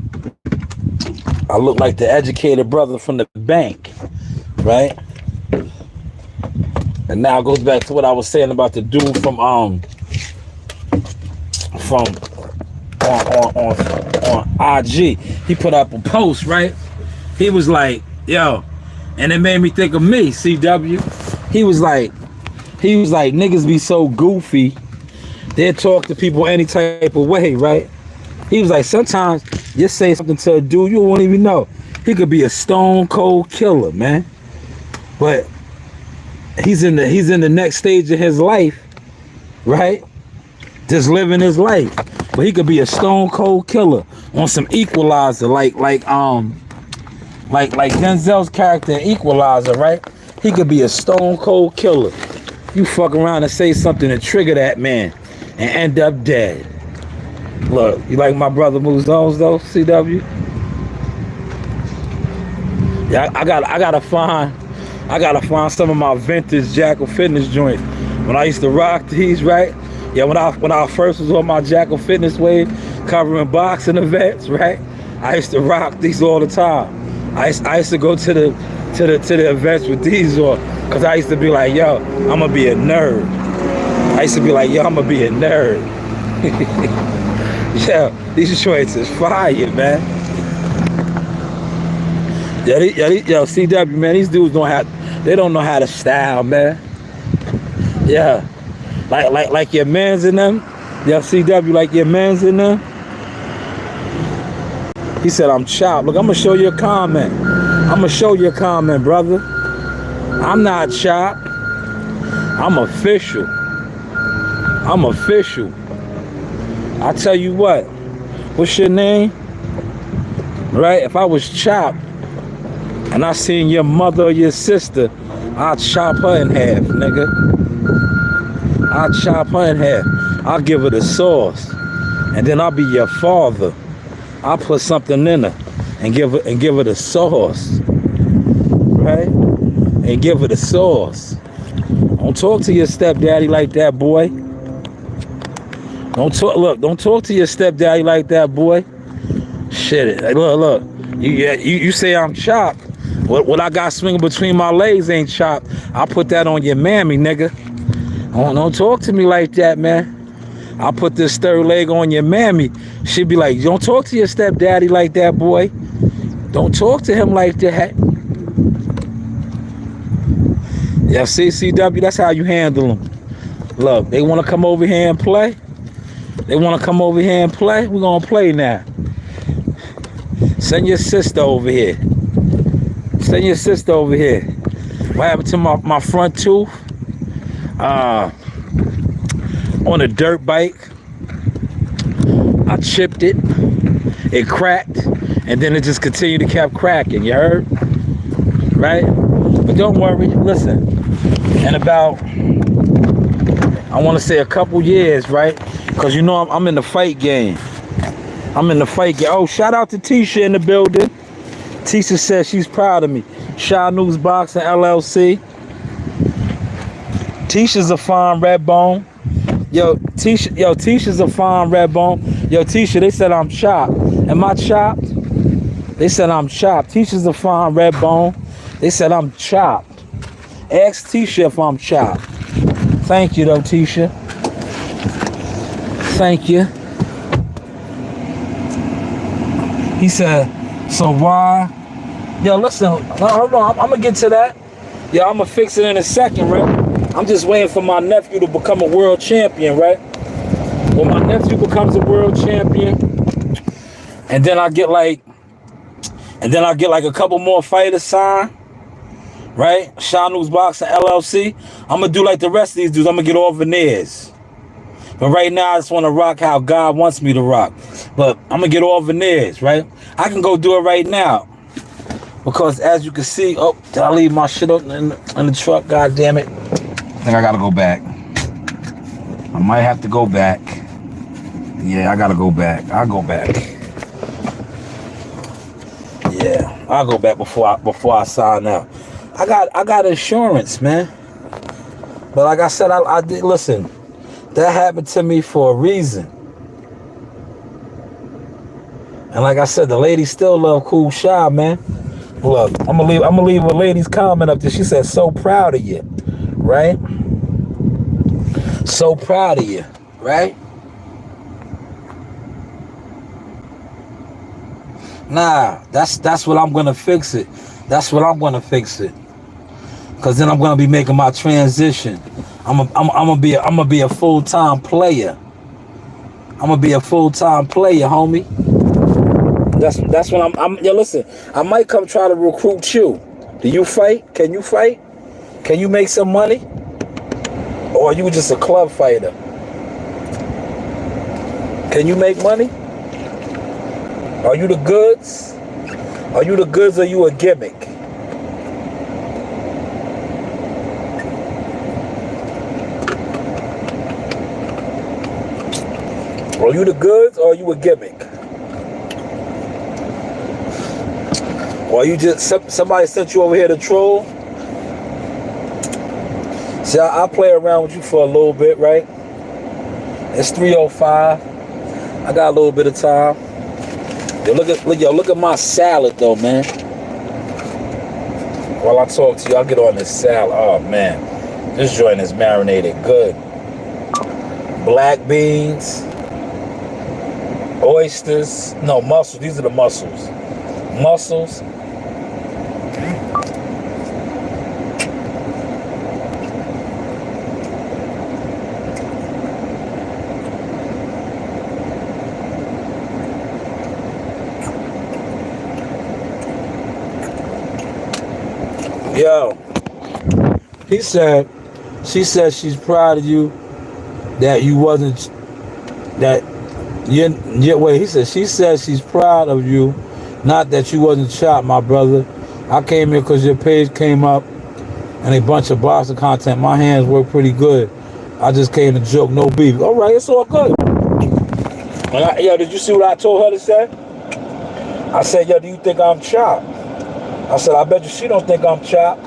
I look like the educated brother from the bank, right? And now it goes back to what I was saying about the dude from on IG. He put up a post, right? He was like, yo, and it made me think of me, CW. He was like, niggas be so goofy, they'll talk to people any type of way, right? He was like, sometimes you say something to a dude, you won't even know. He could be a stone cold killer, man. But he's in the next stage of his life, right? Just living his life. But he could be a stone cold killer on some Equalizer, like Denzel's character in Equalizer, right? He could be a stone cold killer. You fuck around and say something to trigger that man and end up dead. Look, you like my brother Muzones though, CW? Yeah, I gotta find some of my vintage Jackal Fitness joints. When I used to rock these, right? Yeah, when I first was on my Jackal Fitness wave, covering boxing events, right? I used to rock these all the time. I used to go to the events with these on, cause I used to be like, yo, I'm gonna be a nerd. I used to be like, yo, I'm gonna be a nerd. Yeah, these joints is fire, man. Yo, CW, man, these dudes don't know how to style, man. Yeah, like your mans in them. Yo, CW, like your mans in them. He said, I'm chopped. Look, I'm gonna show you a comment. Brother. I'm not chopped. I'm official. I tell you what, what's your name? Right? If I was chopped and I seen your mother or your sister, I'd chop her in half, nigga. I'd chop her in half. I'll give her the sauce. And then I'll be your father. I'll put something in her and give her the sauce. Right? And give her the sauce. Don't talk to your stepdaddy like that, boy. Don't talk to your stepdaddy like that, boy. Shit, look. You say I'm chopped. What I got swinging between my legs ain't chopped. I'll put that on your mammy, nigga. Don't talk to me like that, man. I'll put this third leg on your mammy. She'd be like, don't talk to your stepdaddy like that, boy. Don't talk to him like that. Yeah, CCW, that's how you handle them. Look, they want to come over here and play. We're gonna play now. Send your sister over here. What happened to my front tooth? On a dirt bike. I chipped it. It cracked. And then it just continued to keep cracking. You heard? Right? But don't worry. Listen. In about, I want to say a couple years, right? Because you know I'm in the fight game. Oh, shout out to Tisha in the building. Tisha says she's proud of me. Shanewz Boxing LLC. Tisha's a fine red bone. Tisha's a fine red bone. Yo, Tisha, they said I'm chopped. Am I chopped? They said I'm chopped. Tisha's a fine red bone. They said I'm chopped. Ask Tisha if I'm chopped. Thank you, though, Tisha. Thank you. He said, so why? Yo, listen, hold on, I'm gonna get to that. Yeah, I'm gonna fix it in a second, right? I'm just waiting for my nephew to become a world champion, right? When my nephew becomes a world champion, and then I get like a couple more fighters signed, right? Shanewz Boxing LLC. I'm gonna do like the rest of these dudes. I'm gonna get all veneers. But right now, I just want to rock how God wants me to rock. But I'm going to get all veneers, right? I can go do it right now. Because as you can see, oh, did I leave my shit up in the truck? God damn it. I think I got to go back. I might have to go back. Yeah, I got to go back. I'll go back. Yeah, I'll go back before I sign out. I got insurance, man. But like I said, I did listen. That happened to me for a reason. And like I said, the ladies still love Cool Shy, man. Look, I'm gonna leave a lady's comment up there. She said, "So proud of you," right? So proud of you, right? Nah, that's what I'm gonna fix it. That's what I'm gonna fix it. Cause then I'm gonna be making my transition. I'm gonna be a full-time player. I'm gonna be a full-time player, homie. That's when I'm. Yo, listen. I might come try to recruit you. Do you fight? Can you fight? Can you make some money? Or are you just a club fighter? Can you make money? Are you the goods? Are you the goods or you a gimmick? Are you the goods or are you a gimmick? Or you just somebody sent you over here to troll? See, I'll play around with you for a little bit, right? It's 3:05. I got a little bit of time. Yo, look at my salad though, man. While I talk to you, I'll get on this salad. Oh man, this joint is marinated good. Black beans, oysters, no mussels. These are the mussels. Mussels. Yo, she said she's proud of you that you wasn't, he said she said she's proud of you, not that you wasn't chopped, my brother. I came here because your page came up and a bunch of boxing content. My hands work pretty good. I just came to joke, no beef. All right, it's all good. Yo, did you see what I told her to say? I said, yo, do you think I'm chopped? I said, I bet you she don't think I'm chopped.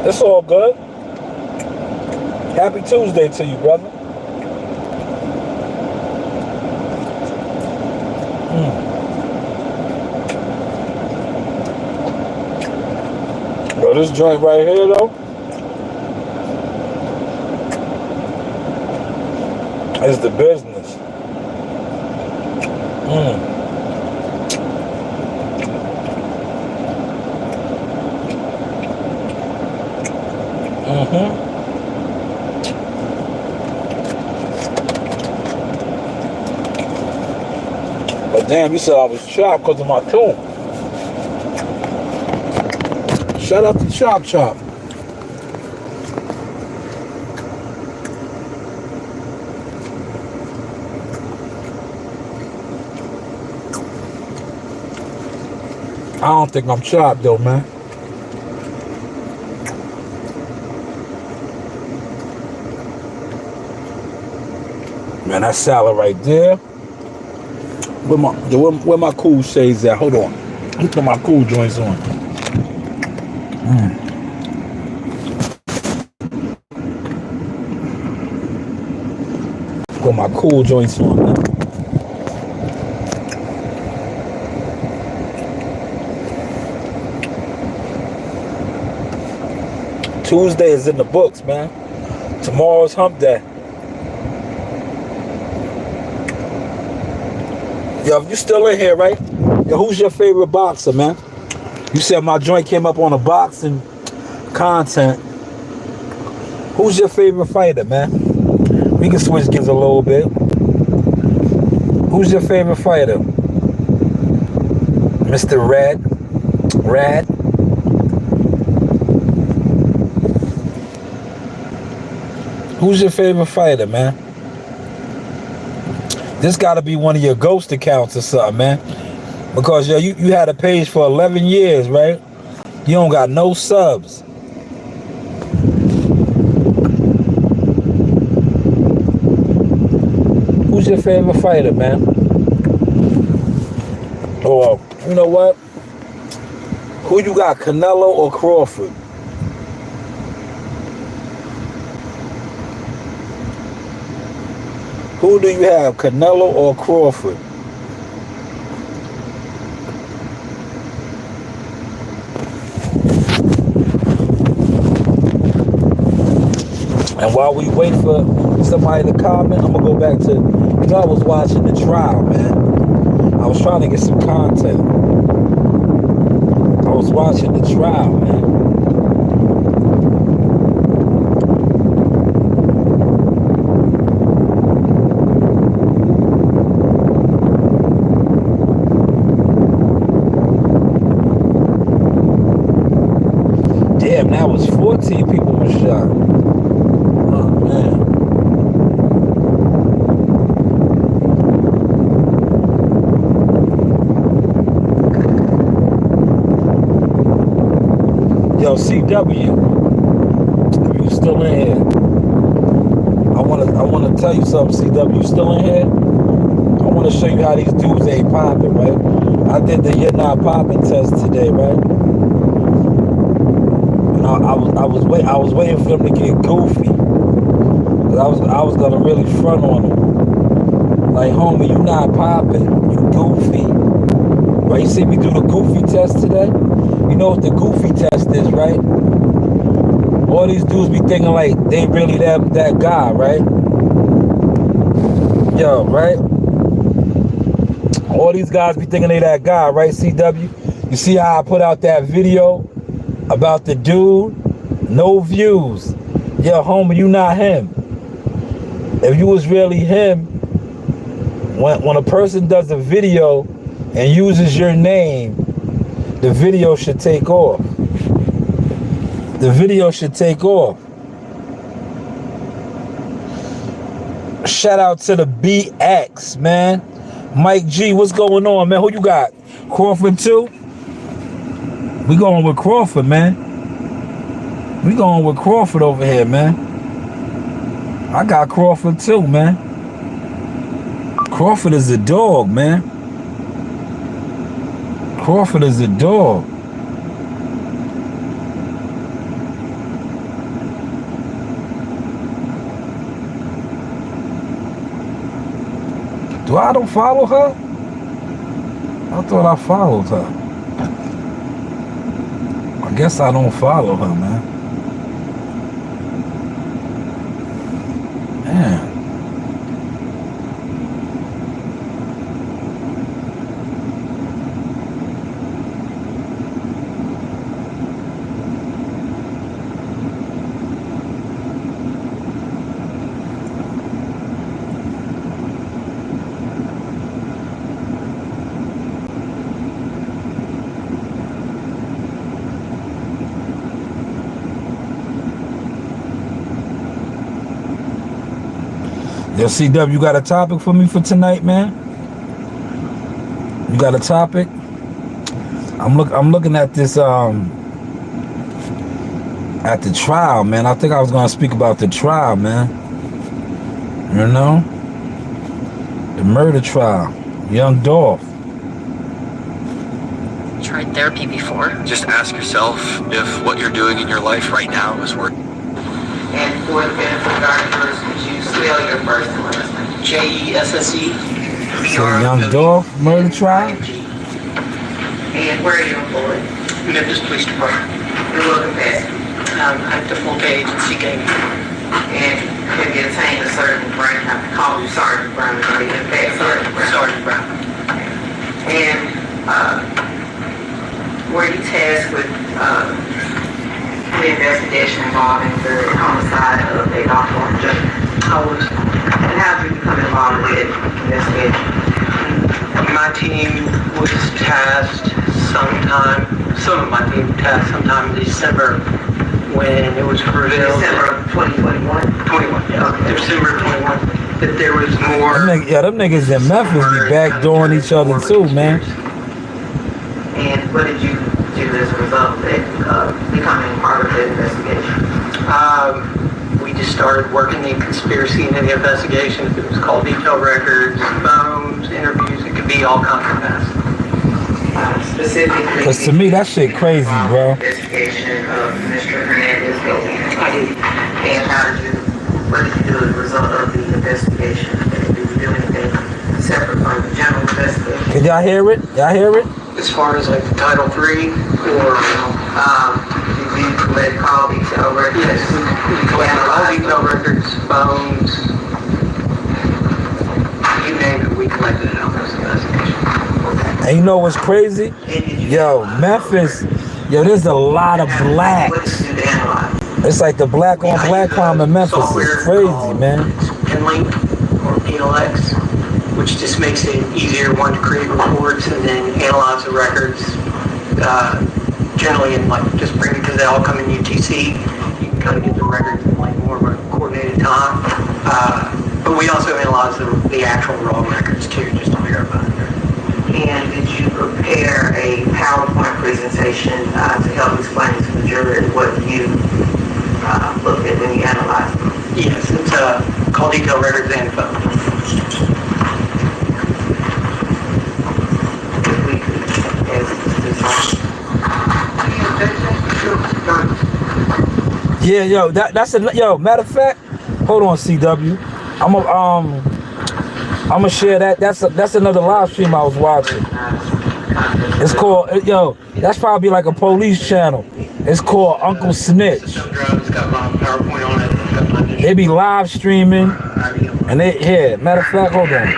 It's all good. Happy Tuesday to you, brother. Bro, this joint right here, though, is the business. But damn, you said I was chopped because of my tune. Shout out to Chop Chop. I don't think I'm chopped though, man. Man, that salad right there. Where my cool shades at? Hold on. Let me put my cool joints on. Put my cool joints on, man. Tuesday is in the books, man. Tomorrow's hump day. Yo, if you still in here, right? Yo, who's your favorite boxer, man? You said my joint came up on a boxing content. Who's your favorite fighter, man? We can switch gears a little bit. Who's your favorite fighter? Mr. Rad? Who's your favorite fighter, man? This got to be one of your ghost accounts or something, man. Because yo, you had a page for 11 years, right? You don't got no subs. Who's your favorite fighter, man? Or, you know what? Who you got, Canelo or Crawford? Who do you have, Canelo or Crawford? And while we wait for somebody to comment, I'm going to go back to, because I was watching the trial, man. I was trying to get some content. I was watching the trial, man. Damn, that was 14 people were shot. Yo, CW, if you still in here, I wanna tell you something, CW. You still in here? I wanna show you how these dudes ain't popping, right? I did the You're Not Popping test today, right? And I was waiting for them to get goofy. I was gonna really front on them. Like, homie, you not popping, you goofy. Right? You see me do the goofy test today? You know what the goofy test is, right? All these dudes be thinking like they really that guy, right? Yo, right? All these guys be thinking they that guy, right, CW? You see how I put out that video about the dude? No views. Yo, homie, you not him. If you was really him, when a person does a video and uses your name, the video should take off. The video should take off. Shout out to the BX, man. Mike G, what's going on, man? Who you got? Crawford too? We going with Crawford, man. We going with Crawford over here, man. I got Crawford too, man. Crawford is a dog, man. Crawford is a dog. Do I don't follow her? I thought I followed her. I guess I don't follow her, man. Man. Yo, CW, you got a topic for me for tonight, man? You got a topic? I'm looking at this at the trial, man. I think I was gonna speak about the trial, man. You know? The murder trial. Young Dolph. Tried therapy before? Just ask yourself if what you're doing in your life right now is working. And for the benefit of our viewers, would you spell your first and last name? Jesse. So Young Dolph murder trial? And where are you employed? Memphis Police Department. Your work capacity. I'm the multi-agency gang. And have you attained a certain rank? I can call you Sergeant Brown, or you in fact Sergeant Brown. Sergeant Brown. And were you tasked with the investigation involving the homicide of a doctor on Judge? I was. And how did you become involved with investigation? My team was tasked sometime in December when it was revealed. December of 2021. 21, yeah, Okay. December 21, that there was more. Them niggas in Memphis be backdooring each other too, man. And what did you do as a result of it, becoming part of the investigation? We just started working the conspiracy into the investigation. It was called detailed records, phones, interviews. It could be all kinds of mess. Specifically, Cause to me that shit crazy, bro. Investigation of Mr. Hernandez building. I did. And what did you do as a result of the investigation? Did you do anything separate from the general investigation? Can y'all hear it? Y'all hear it? As far as like the Title III or, Did you collect all detailed records? yes, we collected all detailed records, phones, you name it, we collected it on this investigation. And you know what's crazy? Yo, Memphis, there's a lot of What blacks. did you do to analyze? It's like the black on black crime in Memphis is crazy, man. Penlink or PLX, which just makes it easier, one, to create reports and then analyze the records. Generally, in like just bring it because they all come in UTC. You can kind of get the records in like more of a coordinated time. But we also analyze the actual raw records too, just to verify. And did you prepare a PowerPoint presentation to help explain to the jury what you looked at when you analyzed them? Yes, it's called detailed records and phones. Yeah, that's matter of fact, hold on, CW. I'm gonna share that. That's another live stream I was watching. It's called that's probably like a police channel. It's called Uncle Snitch. Some drugs got my PowerPoint on it. Got my They be live streaming, and matter of fact, hold on.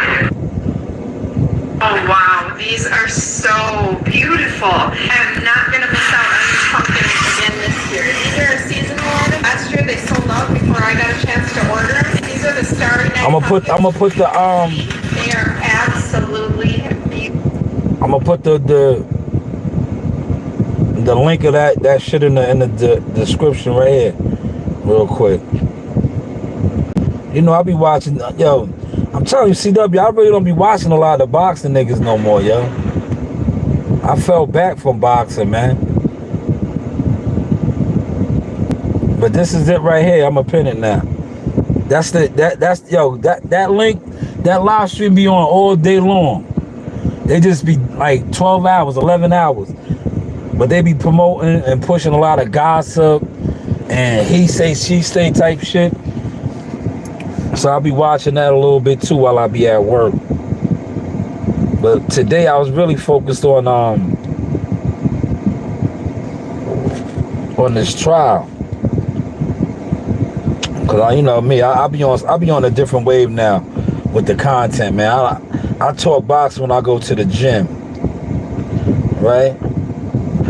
Oh wow, these are so beautiful. I'm not gonna miss out on these pumpkins again this year. These are a seasonal item. Last year they sold out before I got a chance to order them. These are the Starry Night I'm gonna put the They are absolutely beautiful. I'm gonna put the link of that shit in the description right here, real quick. I be watching, I'm telling you, CW, I really don't be watching a lot of the boxing niggas no more, yo. I fell back from boxing, man. But this is it right here. I'm gonna pin it now. That link, that live stream be on all day long. They just be like 12 hours, 11 hours. But they be promoting and pushing a lot of gossip and he say, she say type shit. So I'll be watching that a little bit too while I be at work. But today I was really focused on this trial. Cause me, I'll be on a different wave now with the content, man. I talk boxing when I go to the gym, right?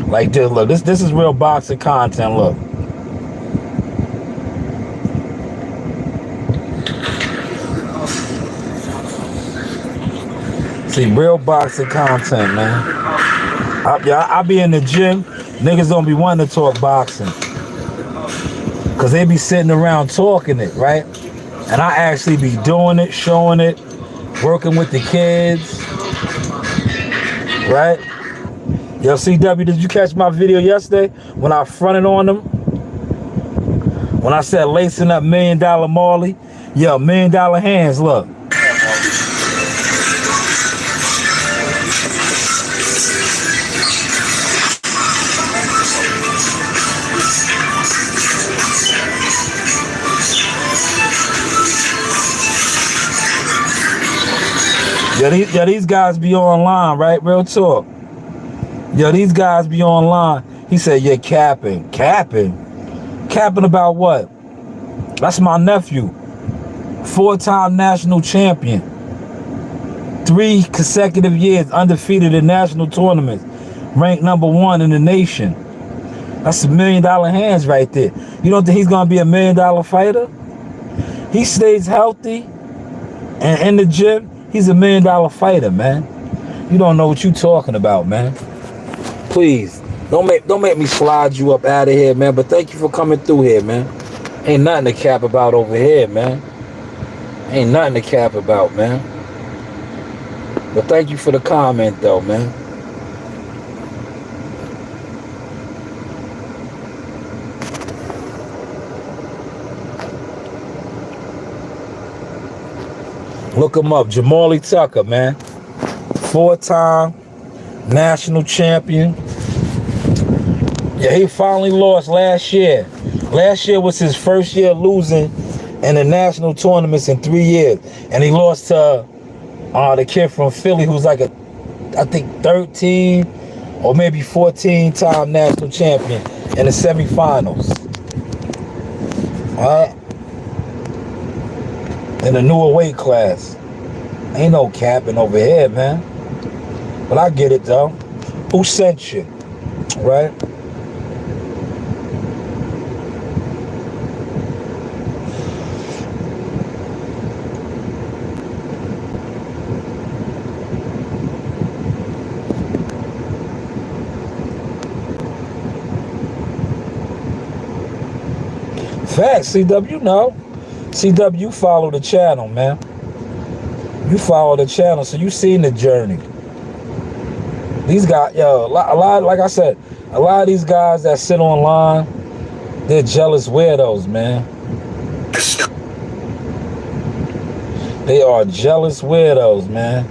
Like this, look, this is real boxing content. Look. See, real boxing content, man. I be in the gym. Niggas don't be wanting to talk boxing. Cause they be sitting around talking it, right? And I actually be doing it, showing it, working with the kids, right? Yo, CW, did you catch my video yesterday when I fronted on them? When I said lacing up $1 Million Marley? Yo, $1 Million hands, look. Yeah, these guys be online, right? Real talk. Yo, these guys be online. He said, you're capping. Capping? Capping about what? That's my nephew. 4-time national champion. 3 consecutive years undefeated in national tournaments. Ranked #1 in the nation. That's $1 million hands right there. You don't think he's going to be a $1 million fighter? He stays healthy and in the gym. He's a $1 million fighter, man. You don't know what you talking about, man. Please. Don't make me slide you up out of here, man. But thank you for coming through here, man. Ain't nothing to cap about over here, man. Ain't nothing to cap about, man. But thank you for the comment, though, man. Look him up, Jamali Tucker, man. 4-time national champion. Yeah, he finally lost last year. Last year was his first year losing in the national tournaments in 3 years. And he lost to the kid from Philly who's like I think 13 or maybe 14-time national champion in the semifinals. All right? In a newer weight class. Ain't no capping over here, man. But I get it, though. Who sent you? Right? Facts, CW, you know. CW, you follow the channel, man. You follow the channel, so you seen the journey. These guys, yo, a lot, like I said, a lot of these guys that sit online, they're jealous weirdos, man. They are jealous weirdos, man.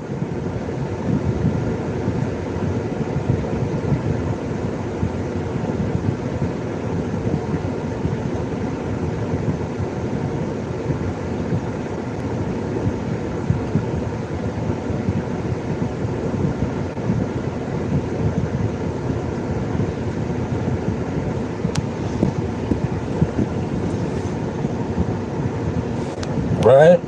Right?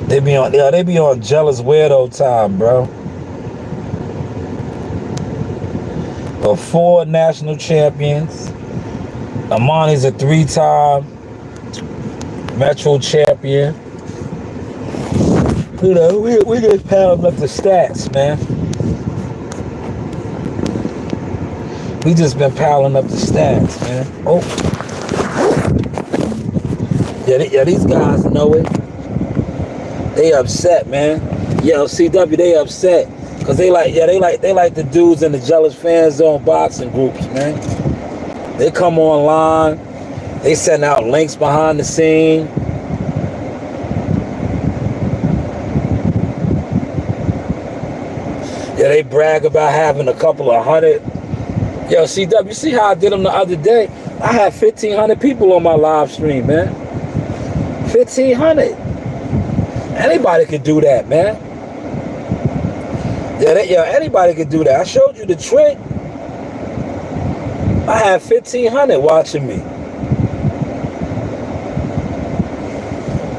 They be on jealous weirdo time, bro. Of 4 national champions. Amani's a 3-time Metro champion. You know, we just piling up the stats, man. We just been piling up the stats, man. Oh. Yeah, these guys know it. They upset, man. Yo, CW, they upset. Cause they like the dudes in the Jealous Fan Zone boxing groups, man. They come online, they send out links behind the scene. Yeah, they brag about having a couple of hundred. Yo, CW, see how I did them the other day? I had 1,500 people on my live stream, man. 1,500. Anybody could do that, man. Yeah, anybody could do that. I showed you the trick. I had 1,500 watching me.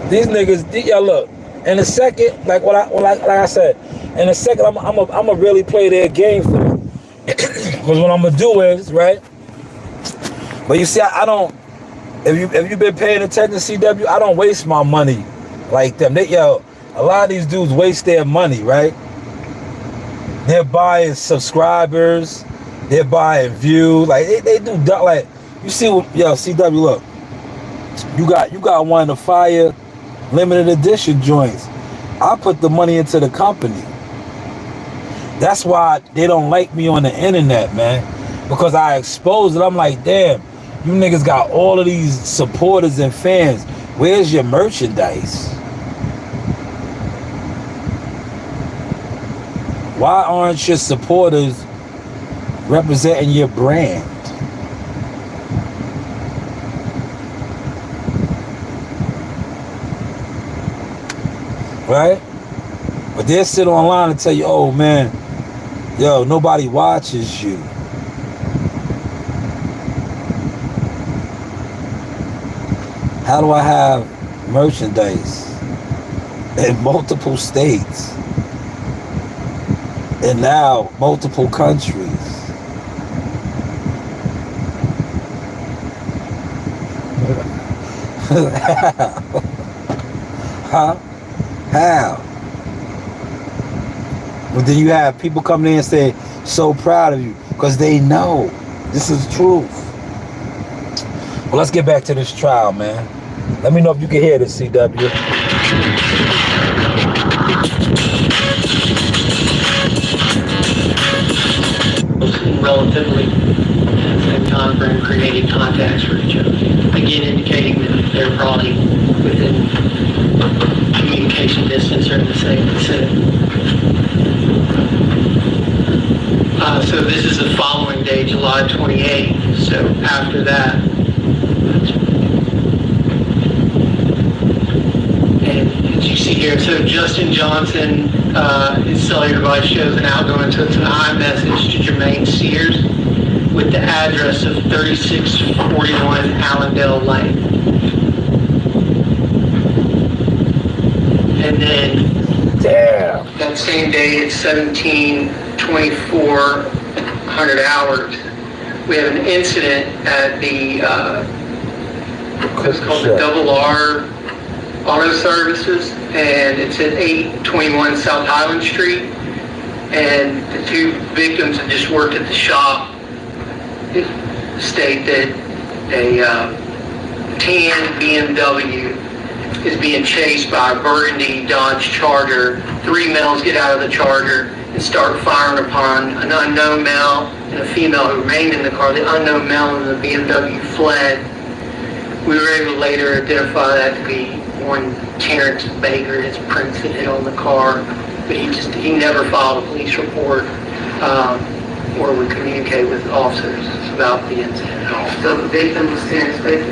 These niggas, yo, look. In a second, like I said, in a second, I'm gonna really play their game for them. Because what I'm gonna do is, right? But you see, I don't. If you've been paying attention, CW, I don't waste my money like them. A lot of these dudes waste their money, right? They're buying subscribers, they're buying views, like they do. Like you see, CW, look, you got one of the fire limited edition joints. I put the money into the company. That's why they don't like me on the internet, man, because I expose it. I'm like, damn. You niggas got all of these supporters and fans. Where's your merchandise? Why aren't your supporters representing your brand? Right? But they'll sit online and tell you, oh man, yo, nobody watches you. How do I have merchandise in multiple states and now multiple countries? Huh? How? But then you have people coming in and say, so proud of you. Because they know this is truth. Well, let's get back to this trial, man. Let me know if you can hear this, CW. Relatively at the same time frame created contacts for each other. Again, indicating that they're probably within communication distance or in the same vicinity. So this is the following day, July 28th. So after that, and as you see here, so Justin Johnson, his cellular device shows an outgoing, so it's an iMessage to Jermaine Sears with the address of 3641 Allendale Lane. And then that same day at 17:24 hours, we have an incident at the what's called the Double R Auto Services, and it's at 821 South Highland Street. And the two victims that just worked at the shop state that a tan BMW is being chased by a burgundy Dodge Charger. Three males get out of the Charger and start firing upon an unknown male and a female who remained in the car. The unknown male in the BMW fled. We were able to later identify that to be one Terrence Baker. His prints had hit on the car, but he never filed a police report or would communicate with officers about the incident at all. So the victim was Terrence Baker?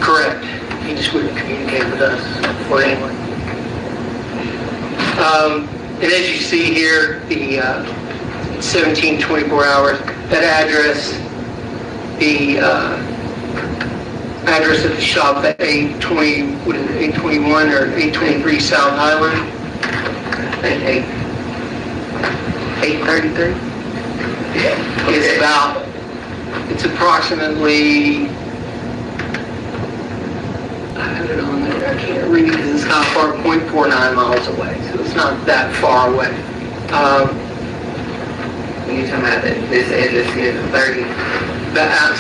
Correct. He just wouldn't communicate with us or anyone. And as you see here, the 17:24 hours, that address, the address of the shop at 821 or 823 South Highland, I think 833. It's approximately, I have it on there, I can't read it because it's not far, 0.49 miles away, so it's not that far away. You're talking about this address here, 30?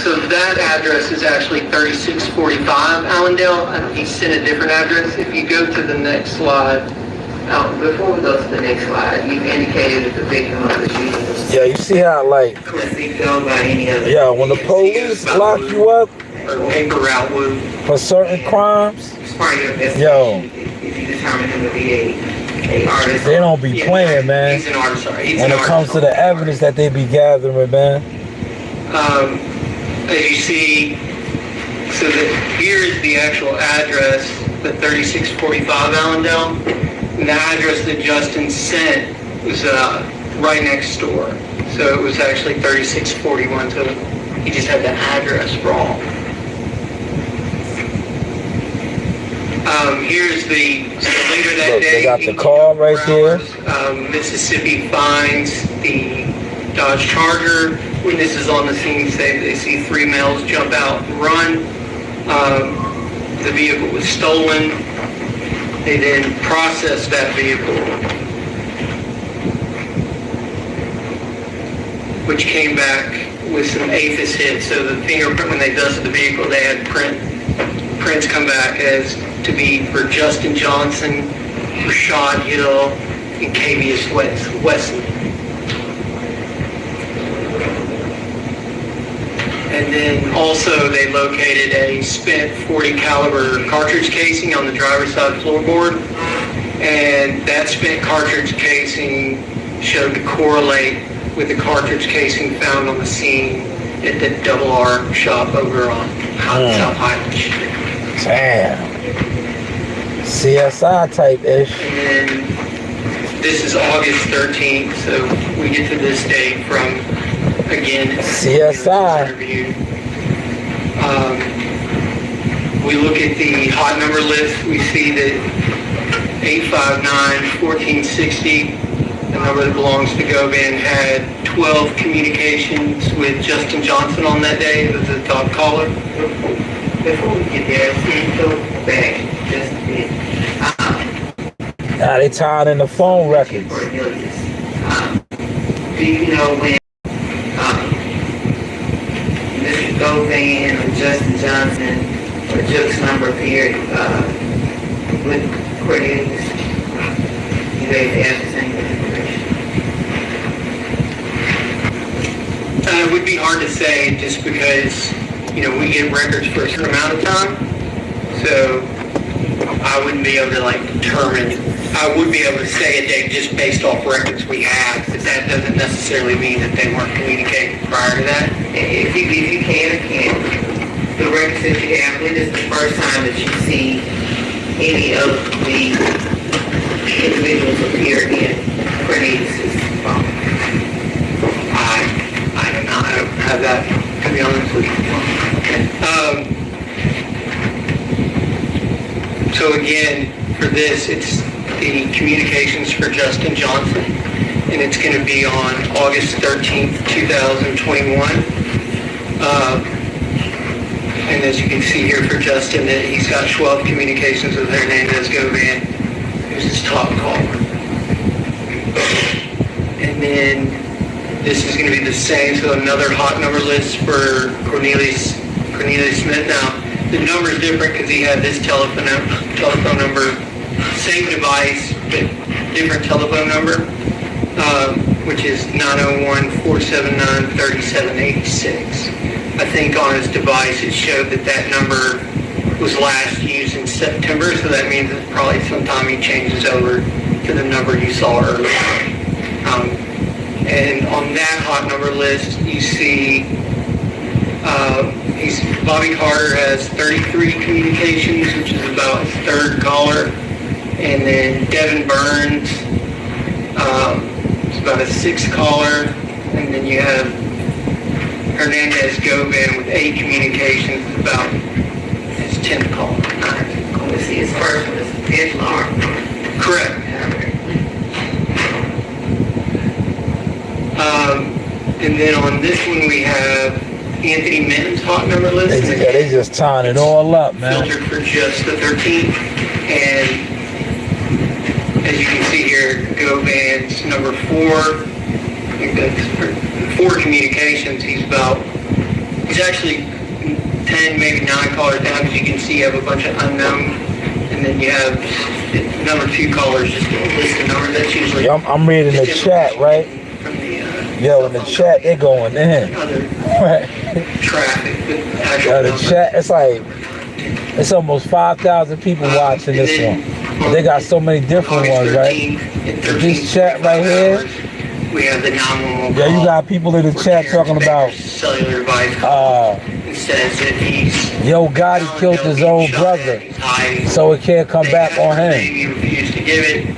So that address is actually 3645 Allendale. He sent a different address. If you go to the next slide. Before we go to the next slide, you've indicated that the victim of the shooting was Yeah, you see how, like, killed by any other. yeah, when the police lock you up Or paper route wound. for certain crimes, As part of your investigation, yo, if you determine him to be a artist. they don't be playing, man. He's an artist, sorry. He's When an it comes to artist. the evidence that they be gathering, man. As you see, so here is the actual address, the 3645 Allendale. And the address that Justin sent was right next door. So it was actually 3641, so he just had the address wrong. Here's so later that Look, day, they got the car right there. Mississippi finds the Dodge Charger. Witnesses on the scene say they see three males jump out and run. The vehicle was stolen. They then processed that vehicle, which came back with some APHIS hits. So the fingerprint, when they dusted the vehicle, they had prints come back as to be for Justin Johnson, Rashad Hill, and Cavius Wesley. And then also they located a spent .40 caliber cartridge casing on the driver's side floorboard, and that spent cartridge casing showed to correlate with the cartridge casing found on the scene at the Double R shop over on South Highland Street. Damn. CSI type-ish. And then this is August 13th, so we get to this date from, again, CSI. interview. We look at the hot number list, we see that 859-1460, the number that belongs to Govan, had 12 communications with Justin Johnson on that day. It was the top caller. Before we get there, let's go back just a bit. Now they tied in the phone records. Do you know when Govan or Justin Johnson or Jukes number appeared with Cornelius, you guys have the same information. It would be hard to say just because, we get records for a certain amount of time. So I wouldn't be able to determine. I would be able to say a date just based off records we have, but that doesn't necessarily mean that they weren't communicating prior to that. If you can or can't, the records that you have, when is the first time that you see any of the individuals appear in Cornelius' phone? I don't know. I don't have that, to be honest with you. So again, for this, it's the communications for Justin Johnson, and it's going to be on August 13th, 2021. And as you can see here for Justin, that he's got 12 communications with Hernandez Govan, who's his top caller. And then this is going to be the same, so another hot number list for Cornelius Smith. Now, the number is different because he had this telephone number, same device, but different telephone number, which is 901-479-3786. I think on his device it showed that number was last used in September, so that means it's probably sometime he changes over to the number you saw earlier. And on that hot number list, you see Bobby Carter has 33 communications, which is about his third caller. And then Devin Burns is about a sixth caller. And then you have Hernandez Govan with 8 communications, about his 10th caller. Let's see, his first one is Islar. Correct. And then on this one we have Anthony Mims' hot number list. They just tying it all up, man. Filtered for just the 13th. And as you can see here, Govan's number 4. I think that's 4 communications. He's actually 10, maybe 9 callers down, because you can see you have a bunch of unknown. And then you have number 2 callers, just a list of numbers. That's usually... I'm reading the chat, right? Yo, in the chat, they're going in. Right. Traffic. The chat, it's almost 5,000 people watching this one. They got so many different ones, right? This chat right here. We have the 911 Yeah, you got people in the chat talking about cellular device. It says that Yo Gotti killed his own brother, so it can't come back on him. He refused to give it.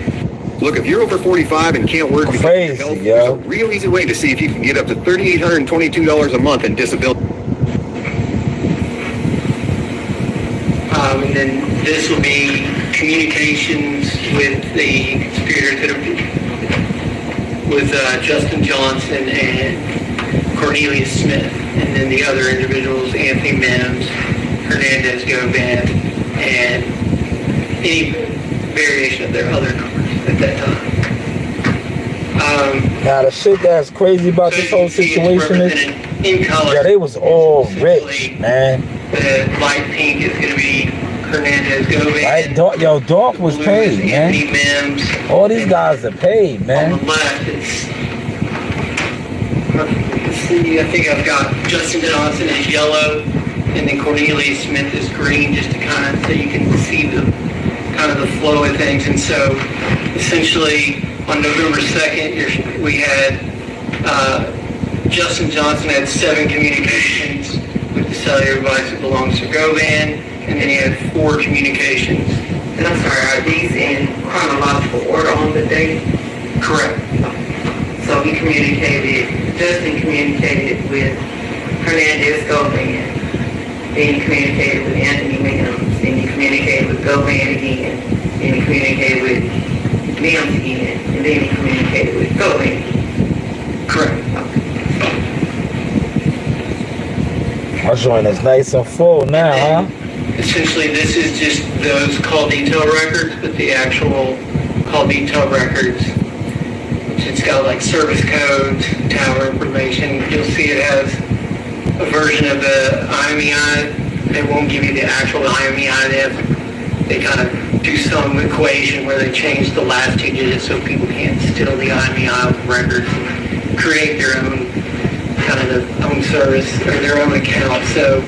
Look, if you're over 45 and can't work because of your health, there's a real easy way to see if you can get up to $3,822 a month in disability. And then this will be communications with the conspirators that are with Justin Johnson and Cornelius Smith, and then the other individuals, Anthony Mims, Hernandez Govan, and any variation of their other numbers at that time. Now the shit that's crazy about this whole situation is, they was all rich, man. The light pink is going to be Hernandez Govan. Right? Dolph was paid, man. Anthony Mims. All these guys are paid, man. On the left, let's see, I think I've got Justin Johnson is yellow, and then Cornelius Smith is green, just to so you can see the flow of things. And so essentially on November 2nd, we had Justin Johnson had 7 communications with the cellular device that belongs to Govan, and then he had 4 communications. And I'm sorry, are these in chronological order on the date? Correct. So Justin communicated with Hernandez Govan, then he communicated with Anthony Mims, then he communicated with Govan again, then he communicated with Mims again, and then he communicated with Govan. Correct. Our joint is nice and full now, huh? Essentially, this is just those call detail records, but the actual call detail records, it's got like service codes, tower information. You'll see it has a version of the IMEI. They won't give you the actual IMEI. They kind of do some equation where they change the last 2 digits so people can't steal the IMEI records and create their own kind of own service or their own account. So,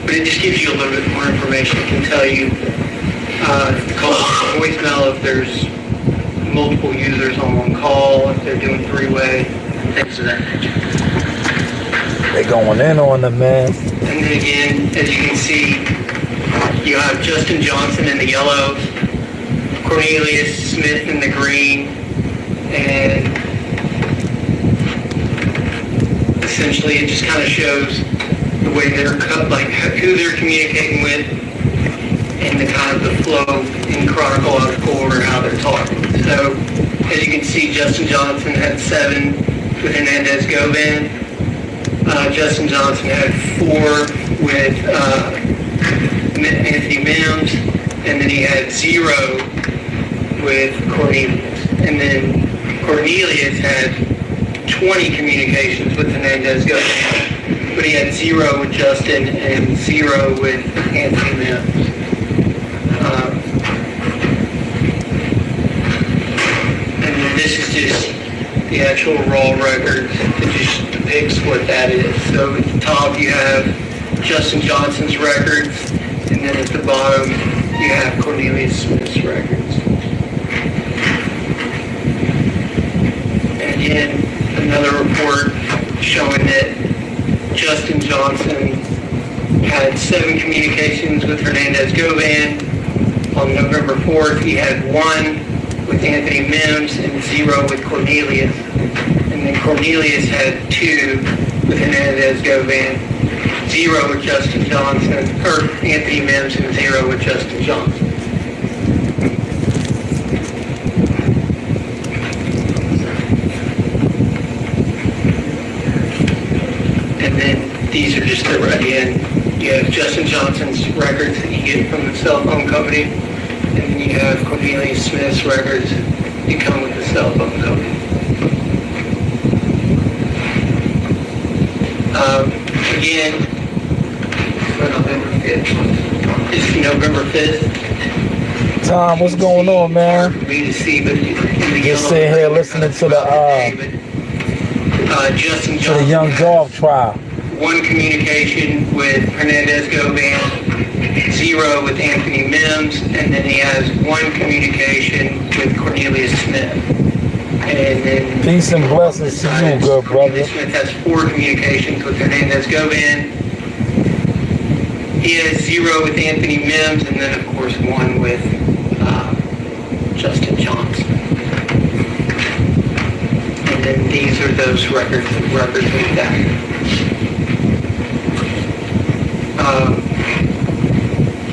but it just gives you a little bit more information. It can tell you if the call is voicemail, if there's multiple users on one call, if they're doing three-way, things of that nature. They going in on them, man. And then again, as you can see, you have Justin Johnson in the yellow, Cornelius Smith in the green, and essentially it just kind of shows the way they're cut, like who they're communicating with, and the kind of the flow in chronological order how they're talking. So as you can see, Justin Johnson had 7 with Hernandez Govan. Justin Johnson had 4 with Anthony Mims, and then he had 0 with Cornelius. And then Cornelius had 20 communications with Hernandez Govan, but he had 0 with Justin and 0 with Anthony Mims. And then this is just the actual raw record that just depicts what that is. So at the top you have Justin Johnson's records, and then at the bottom you have Cornelius Smith's records. And again, another report showing that Justin Johnson had 7 communications with Hernandez Govan. On November 4th, he had 1 with Anthony Mims and 0 with Cornelius. And then Cornelius had 2 with Hernandez Govan, 0 with Justin Johnson, or Anthony Mims, and 0 with Justin Johnson. And then these are just the right end. You have Justin Johnson's records that you get from the cell phone company, and then you have Cornelius Smith's records that come with the cell phone company. Again, November 5th. It's November 5th. Tom, what's going on, man? For me to see, but Just sitting here listening to the Justin to the Johnson young has dog trial. 1 communication with Hernandez Govan, 0 with Anthony Mims, and then he has 1 communication with Cornelius Smith. And then Peace and blessings to you, good brother. Smith has 4 communications with Hernandez Govan. He has 0 with Anthony Mims, and then of course 1 with Justin Johnson. And then these are those records that represent that.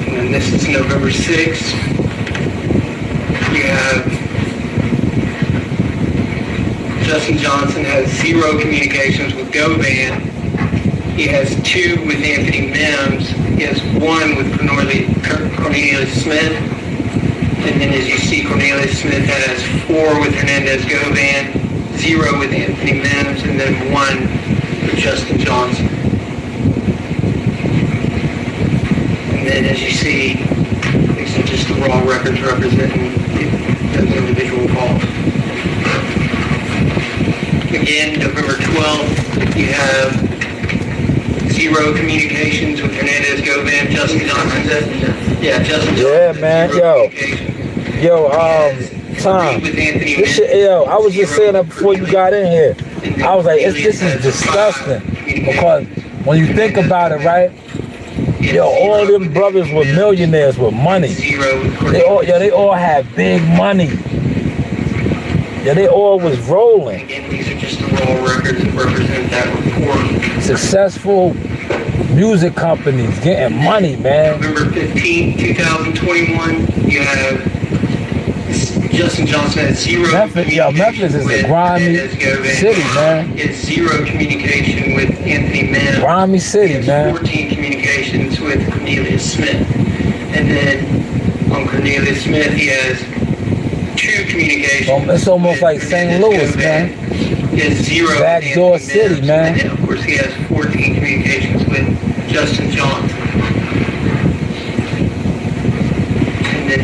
And then this is November 6th. You have Justin Johnson has 0 communications with Govan. He has 2 with Anthony Mims. He has 1 with Cornelius Smith. And then as you see, Cornelius Smith has 4 with Hernandez Govan, 0 with Anthony Mims, and then 1 with Justin Johnson. And then as you see, these are just the raw records representing those individual calls. Again, November 12th, you have 0 communications with Hernandez Govan, Justin Johnson. Yeah, Justin Johnson. Yeah, man, yo, Tom. This shit, yo, I was just saying that before you got in here. I was like, this is disgusting. Because when you think about it, right? Yo, all them brothers were millionaires with money. They all had big money. Yeah, they all was rolling. Again, these are just the raw records that represent that report. Successful music companies getting money, man. November 15, 2021, you have Justin Johnson had 0 Memphis is a grimy city, man. He had 0 communication with Anthony Mims. Grimy city, man. 14 communications with Cornelius Smith. And then on Cornelius Smith, he has 2 communications. It's almost like St. Louis, man. He has 0 Backdoor Anthony City, Mims. man. And then, of course, he has 14 communications with Justin Johnson. And then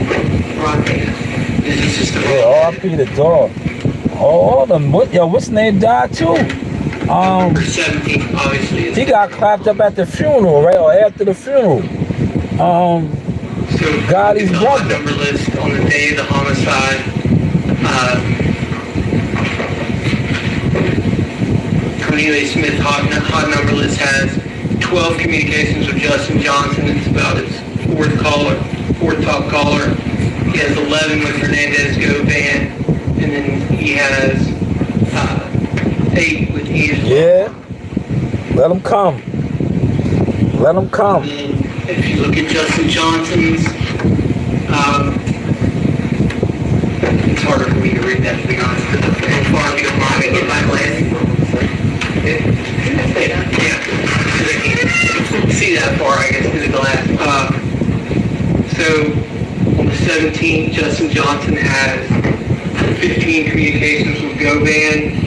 broadcast. This is just a Yeah, R.P. the dog. All them. What's his name died too? November 17th, obviously. He got clapped up at the funeral, right? Or after the funeral. So Gotti's the brother. hot number list on the day of the homicide. Cornelia Smith's hot number list has 12 communications with Justin Johnson. It's about his fourth top caller. He has 11 with Hernandez Govan, and then he has 8 with Angela. Yeah. Let him come. Let him come. And if you look at Justin Johnson's, it's harder for me to read that, to be honest. But if you don't mind, I get my glasses. Yeah, because I can't see that far, I guess, through the glass. So on the 17th, Justin Johnson has 15 communications with Govan.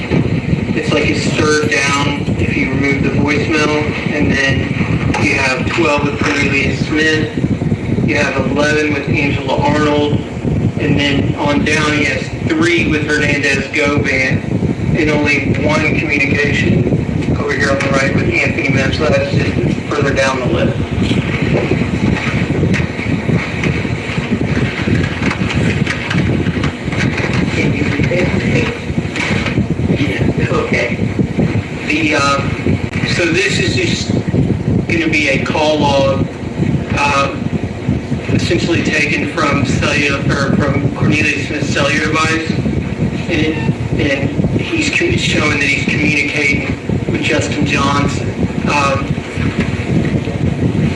It's like it's served down if you remove the voicemail, and then you have 12 with Cornelia Smith, you have 11 with Angela Arnold, and then on down he has 3 with Hernandez Govan, and only 1 communication over here on the right with Anthony Mims. So that's just further down the list. Can you repeat? Yeah, okay. So this is just going to be a call log, essentially taken from from Cornelia Smith's cellular device, and it's showing that he's communicating with Justin Johnson.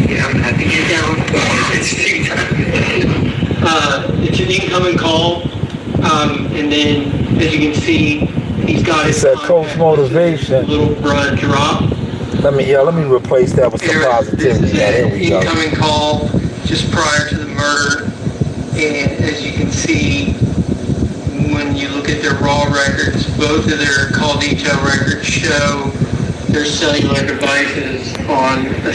Yeah, I'm gonna have to get down. It's too tight. It's an incoming call, and then as you can see, he's got his Coach Motivation. Little bruh drop. Let me replace that with some positivity. This is There an we go. incoming call just prior to the murder, and as you can see, when you look at their raw records, both of their call detail records show their cellular devices on the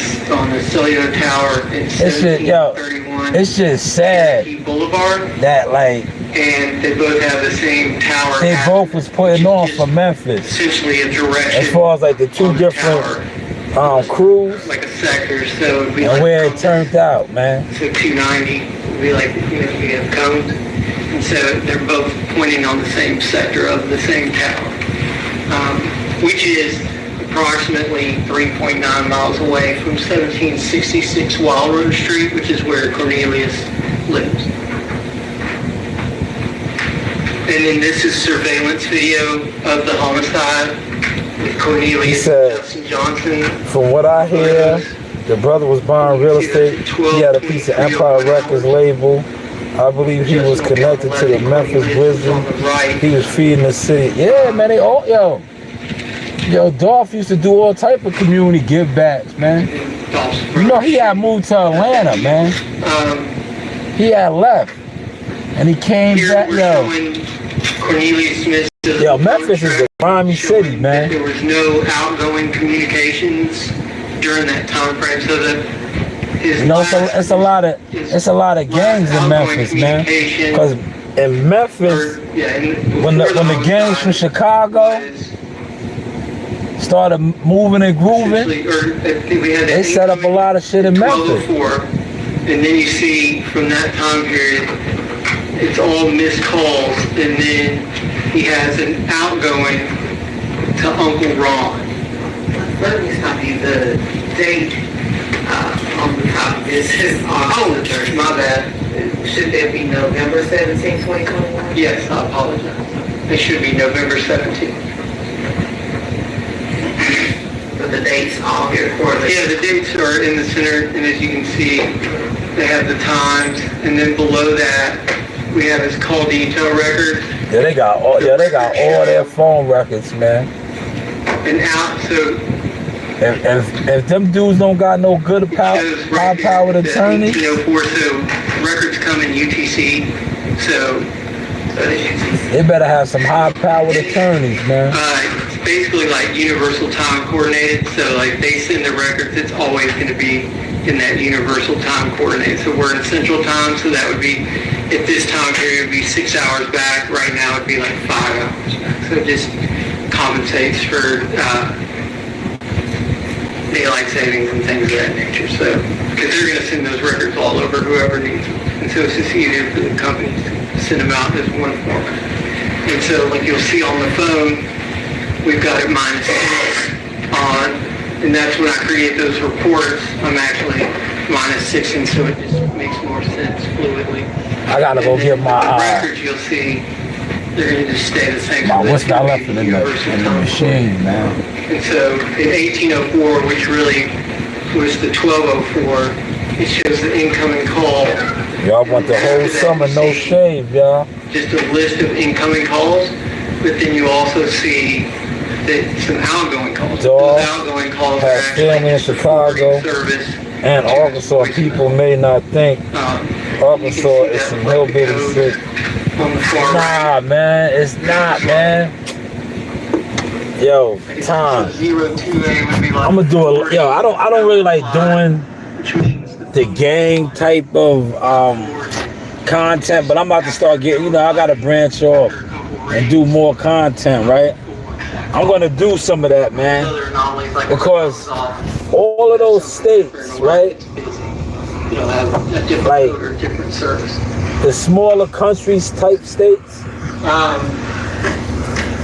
cellular tower in 1731 It's just sad Boulevard, that and they both have the same tower. they both was putting on for Memphis. Essentially a direction. As far as the two different crews like a sector, so it'd be and where it turned out, man. So 290 would be like, you have cones, and so they're both pointing on the same sector of the same tower, which is approximately 3.9 miles away from 1766 Wild Rose Street, which is where Cornelius lives. And then this is surveillance video of the homicide with Cornelius and Justin Johnson. From what I hear, the brother was buying real estate. He had a piece of Empire Records label. I believe he was connected to the Memphis Grizzlies. He was feeding the city. Yeah, man, they all, yo, Dolph used to do all type of community give backs, man. You know, he had moved to Atlanta, man. He had left. And he came back, Cornelius Smith. Yo, Memphis is a grimy city, man. There was no outgoing communications during that time frame, so that it's a lot of gangs in Memphis, man. Because in Memphis, when the gangs from Chicago started moving and grooving, they set up a lot of shit in Memphis. And then you see from that time period, it's all missed calls, and then he has an outgoing to Uncle Ron. Let me stop you. The date on the top of this is Oh, my bad. Should that be November 17, 2021? Yes, I apologize. It should be November 17th. But the dates all here for the... Yeah, the dates are in the center, and as you can see, they have the times, and then below that, we have his call detail record. Yeah, they got all their phone records, man. And out, so if them dudes don't got no good high-powered attorneys, so records come in UTC, so they better have some high-powered attorneys, man. basically like universal time coordinated. So like they send the records, it's always going to be in that universal time coordinated. So we're in Central Time, so that would be, at this time period, it would be 6 hours back. Right now, it'd be like 5 hours back. So it just compensates for daylight savings and things of that nature. So, because they're going to send those records all over whoever needs them. And so it's just easier for the companies to send them out as one format. And so, like you'll see on the phone, we've got it -6 on, and that's when I create those reports. I'm actually -6, and so it just makes more sense fluidly. I gotta go get my records. You'll see they're going to just stay the same. My what's not left in the machine, man. And so in 1804, which really was the 1204, it shows the incoming call. Y'all want the whole summer, no shave, y'all. Just a list of incoming calls, but then you also see that some outgoing calls. Dog, those outgoing calls have family in Chicago service and Arkansas. People may not think Arkansas is some hillbilly shit. On the far Nah, man, it's not, man. Yo, time. 02A would be like I'm gonna do it. Yo, I don't really like doing the gang type of content, but I'm about to start getting. I gotta branch off and do more content, right? I'm gonna do some of that, man, because all of those states, right? Like different service. the smaller countries type states.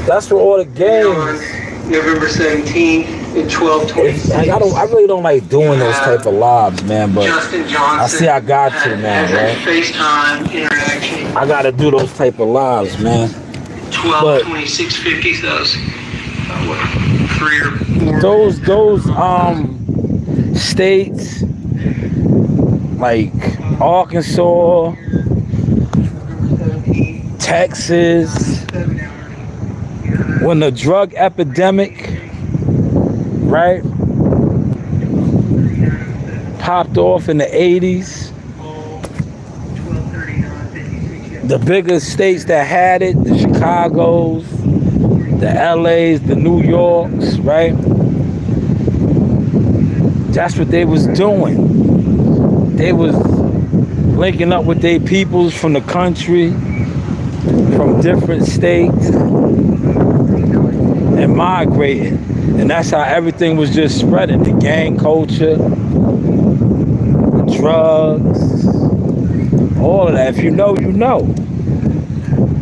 That's where all the gangs. November 17th and 12/26. I really don't like doing those type of lives, man. But Justin Johnson, I see I got to, man. Right? FaceTime interaction. I gotta do those type of lives, man. 12/26/50. So those 3 or 4. Those states like Arkansas, Texas, when the drug epidemic, right, popped off in the 80s, the bigger states that had it, the Chicagos, the LAs, the New Yorks, right, that's what they was doing. They was linking up with their peoples from the country, from different states, and migrating. And that's how everything was just spreading. The gang culture, the drugs, all of that. If you know, you know.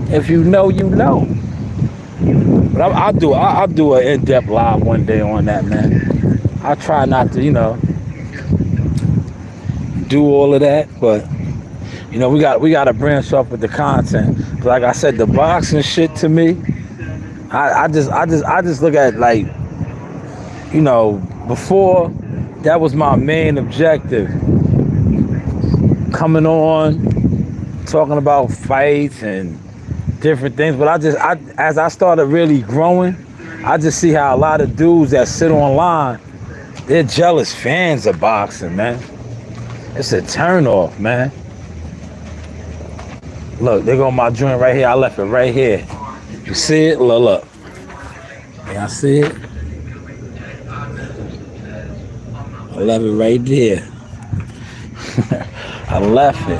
If you know, you know. But I'll do an in-depth live one day on that, man. I try not to, do all of that, but we got to branch off with the content. Like I said, the boxing shit to me, I just look at like, before that was my main objective. Coming on, talking about fights and different things, but as I started really growing, I just see how a lot of dudes that sit online, they're jealous fans of boxing, man. It's a turn off, man. Look, there go my joint right here. I left it right here. You see it? Look. Y'all see it? I left it right there. I left it.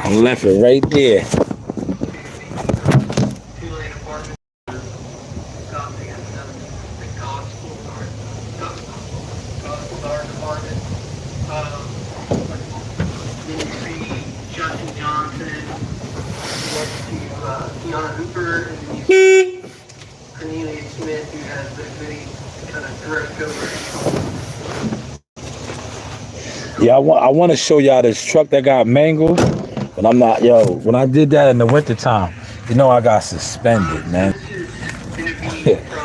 I left it right there. Yeah, I want to show y'all this truck that got mangled, but I'm not, when I did that in the wintertime, I got suspended, man.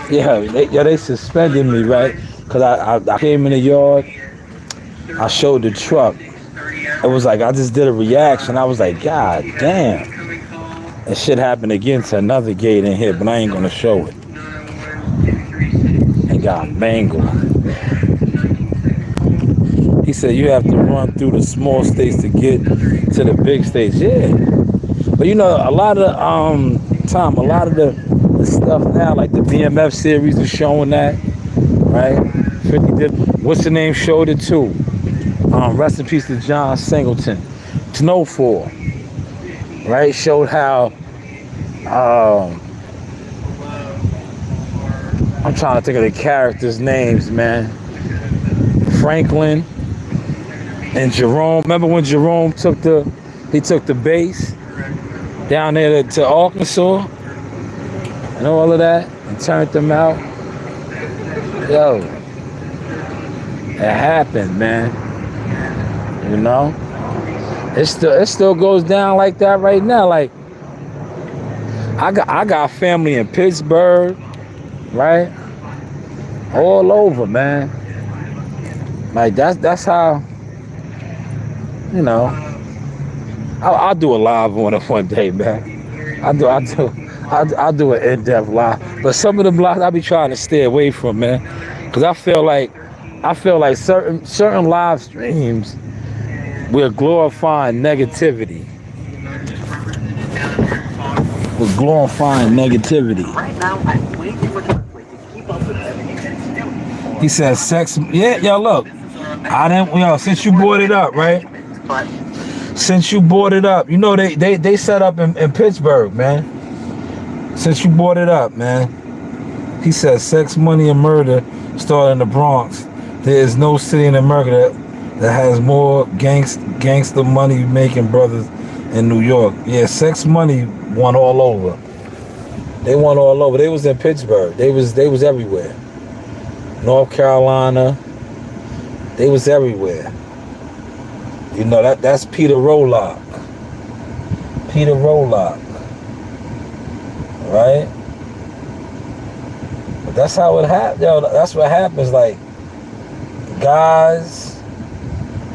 They suspended me, right? Because I came in the yard, I showed the truck. It was like, I just did a reaction. I was like, God damn. And shit happened again to another gate in here, but I ain't going to show it. It got mangled. He said you have to run through the small states to get to the big states. Yeah. But you know, a lot of a lot of the stuff now, like the BMF series is showing that, right? 50 did. What's the name? Showed it too. Rest in peace to John Singleton. Snowfall, right? Showed how. I'm trying to think of the characters' names, man. Franklin and Jerome. Remember when Jerome took the base down there to Arkansas and all of that and turned them out? Yo, it happened, man. You know, it still goes down like that right now. Like I got family in Pittsburgh, right? All over, man. Like that's how, you know. I'll do a live on it one day, man. I'll do an in-depth live. But some of them lives I be trying to stay away from, man, because I feel like certain live streams we're glorifying negativity. We're glorifying negativity. Right now, I'm waiting for the to keep up with everything. He said sex. Yeah, yo, look. Since you brought it up, right? Since you brought it up, you know they set up in Pittsburgh, man. Since you brought it up, man. He said sex, money, and murder started in the Bronx. There is no city in America that has more gangster money making brothers in New York. Yeah, sex money won all over. They won all over. They was in Pittsburgh. They was everywhere. North Carolina. They was everywhere. You know, that's Peter Rolock. Peter Rolock. Right? But that's how it happened. Yo, that's what happens. Like, guys,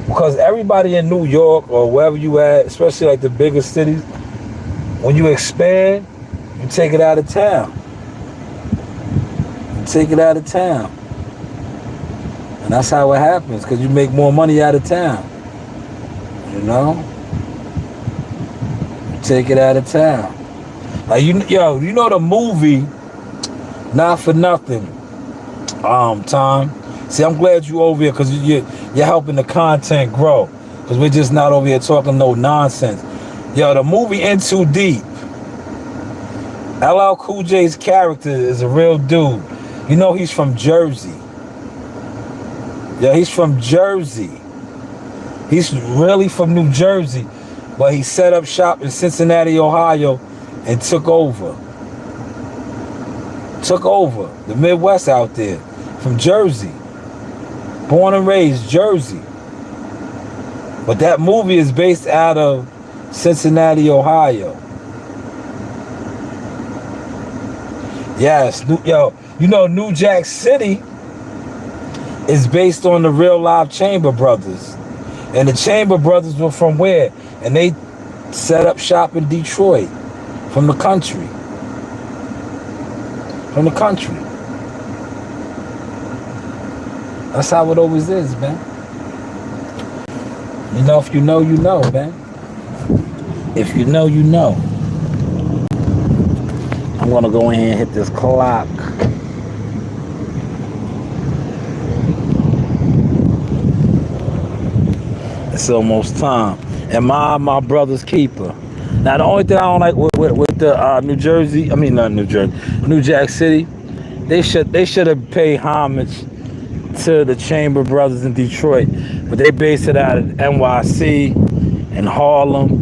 because everybody in New York or wherever you at, especially like the bigger cities, when you expand, you take it out of town. You take it out of town. And that's how it happens, because you make more money out of town. You know? You take it out of town. Like, you know the movie, Not for Nothing, Tom? See, I'm glad you over here, because you're helping the content grow. Because we're just not over here talking no nonsense. Yo, the movie In Too Deep, LL Cool J's character is a real dude. You know he's from Jersey. Yeah, he's from Jersey. He's really from New Jersey, but he set up shop in Cincinnati, Ohio, and took over. Took over the Midwest out there, from Jersey. Born and raised Jersey. But that movie is based out of Cincinnati, Ohio. Yes, you know New Jack City is based on the real live Chamber Brothers. And the Chamber Brothers were from where? And they set up shop in Detroit, from the country. From the country. That's how it always is, man. You know, if you know, you know, man. If you know, you know. I'm gonna go in here and hit this clock. It's almost time. Am I my brother's keeper? Now, the only thing I don't like with the New Jack City, they should have paid homage to the Chamber Brothers in Detroit, but they based it out of NYC and Harlem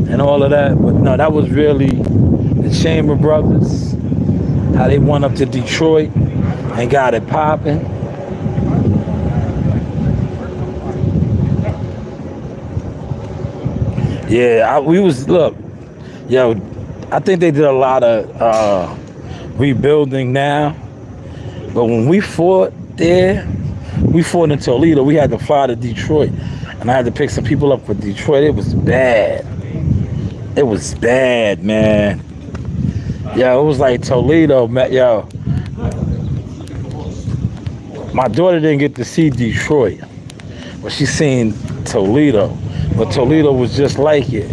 and all of that. But no, that was really the Chamber Brothers, how they went up to Detroit and got it popping. Yeah, I think they did a lot of rebuilding now. But when we fought there, we fought in Toledo. We had to fly to Detroit. And I had to pick some people up for Detroit. It was bad. It was bad, man. Yo, it was like Toledo, man. Yo, my daughter didn't get to see Detroit. But she seen Toledo. But Toledo was just like it.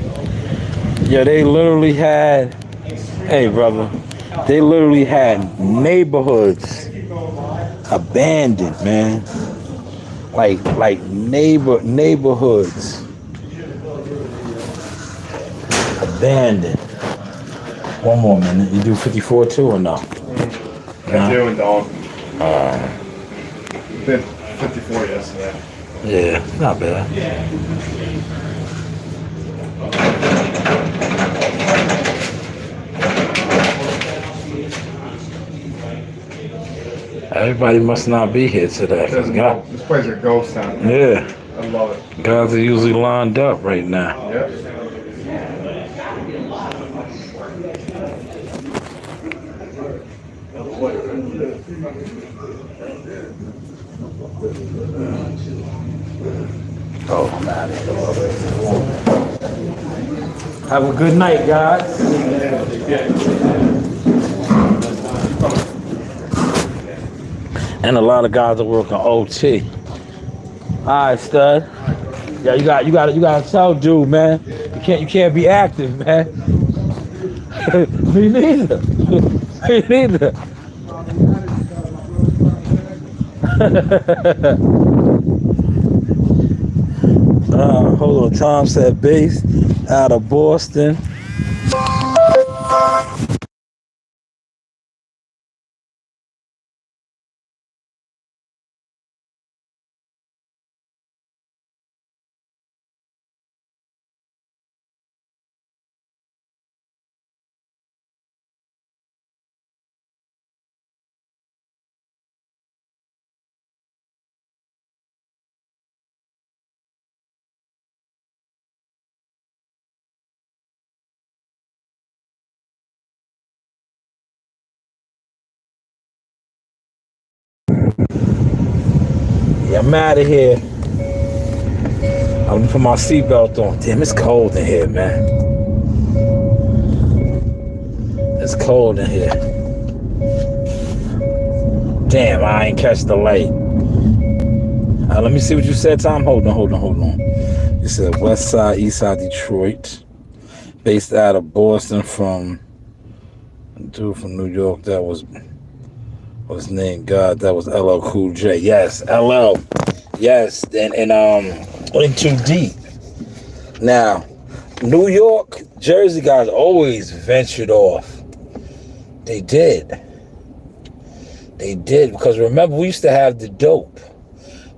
Yeah, they literally had, hey brother, they literally had neighborhoods abandoned, man. Like neighborhoods abandoned. One more minute. You do 54 too or no? I do and don't. Did 54 yesterday. Yeah, not bad. Everybody must not be here today. This place is a ghost town. Yeah. I love it. Guys are usually lined up right now. Yep. Oh, man. Have a good night, guys. And a lot of guys are working OT. All right, stud. Yeah, you gotta tell dude, man. You can't be active, man. Me neither. Me neither. Hold on, Tom said base out of Boston. Yeah, I'm out of here. I'm gonna put my seatbelt on. Damn, it's cold in here, man. It's cold in here. Damn, I ain't catch the light. Let me see what you said, Tom. Hold on. You said West Side, East Side, Detroit. Based out of Boston from a dude from New York. That was, what's his name? God, that was LL Cool J. Yes, LL. Yes, and in too deep. Now, New York, Jersey guys always ventured off. They did. They did, because remember, we used to have the dope.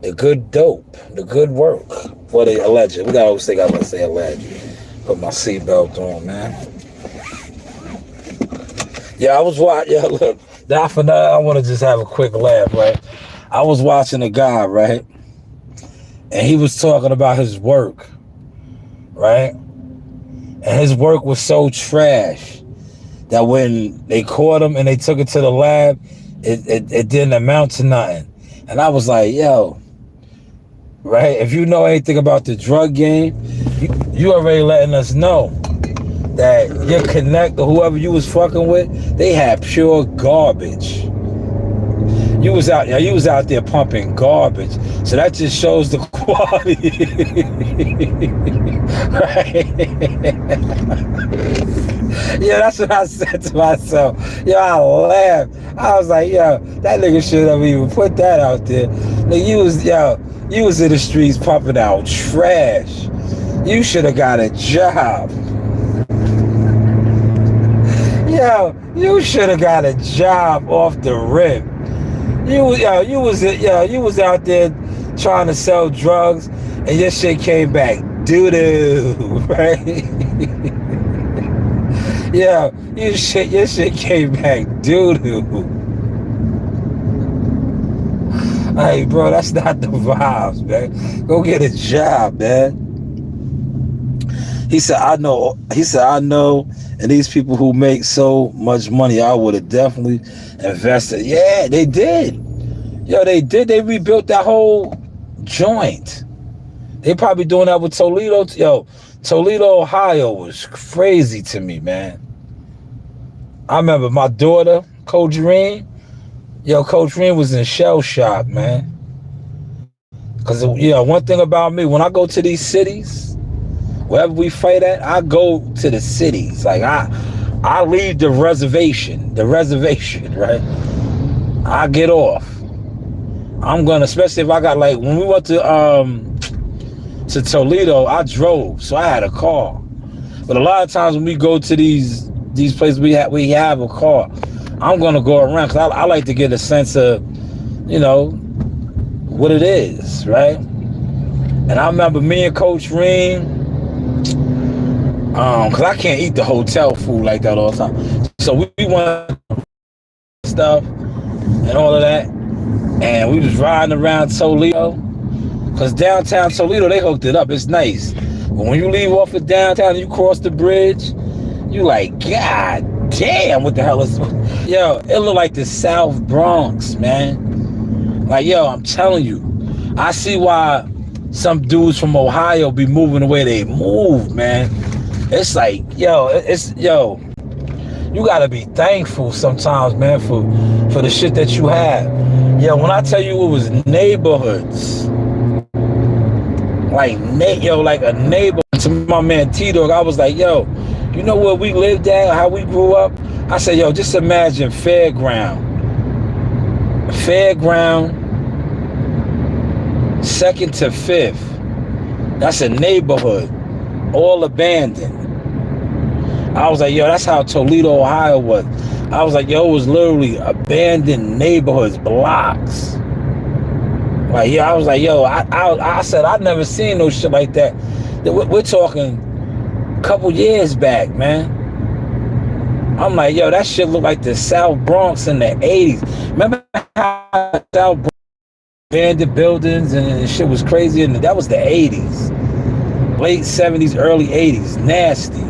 The good dope. The good work. Well, they alleged. We gotta always say alleged. Put my seatbelt on, man. Yeah, I was watching. Yeah, look. Now for now, I want to just have a quick laugh, right? I was watching a guy, right? And he was talking about his work, right? And his work was so trash that when they caught him and they took it to the lab, it didn't amount to nothing. And I was like, yo, right? If you know anything about the drug game, you already letting us know that your connect or whoever you was fucking with, they had pure garbage. You was out there pumping garbage. So that just shows the quality. Right? Yeah, that's what I said to myself. Yo, I laughed. I was like, yo, that nigga should have even put that out there. Like, you was in the streets pumping out trash. You should have got a job. Yo, you should have got a job off the rip. You was out there trying to sell drugs, and your shit came back doo-doo, right? Yeah, your shit came back doo-doo. Hey, bro, that's not the vibes, man. Go get a job, man. He said, I know, and these people who make so much money, I would have definitely invested. Yeah, they did. Yo, they did. They rebuilt that whole joint. They probably doing that with Toledo. Yo, Toledo, Ohio was crazy to me, man. I remember my daughter, Coach Reen. Yo, Coach Reen was in shell shock, man. Cause one thing about me, when I go to these cities, wherever we fight at, I go to the cities. Like I leave the reservation, right? I get off. I'm gonna, especially if I got, like, when we went to Toledo, I drove, so I had a car. But a lot of times when we go to these places, we have a car. I'm gonna go around because I like to get a sense of, what it is, right? And I remember me and Coach Reem, because I can't eat the hotel food like that all the time. So we went stuff and all of that, and we was riding around Toledo. Because downtown Toledo, they hooked it up. It's nice. But when you leave off of downtown and you cross the bridge, you like, God damn, what the hell is... Yo, it look like the South Bronx, man. Like, I'm telling you, I see why some dudes from Ohio be moving the way they move, man. It's like, you gotta be thankful sometimes, man, for the shit that you have. When I tell you it was neighborhoods, like a neighbor to my man T-Dog, I was like, you know where we lived at, how we grew up? I said, just imagine Fairground, 2nd to 5th. That's a neighborhood, all abandoned. I was like, that's how Toledo, Ohio was. I was like, it was literally abandoned neighborhoods, blocks. Like, I was like, I said, I've never seen no shit like that. We're talking a couple years back, man. I'm like, that shit looked like the South Bronx in the 80s. Remember how South Bronx abandoned buildings and shit was crazy? And that was the 80s. Late 70s, early 80s. Nasty.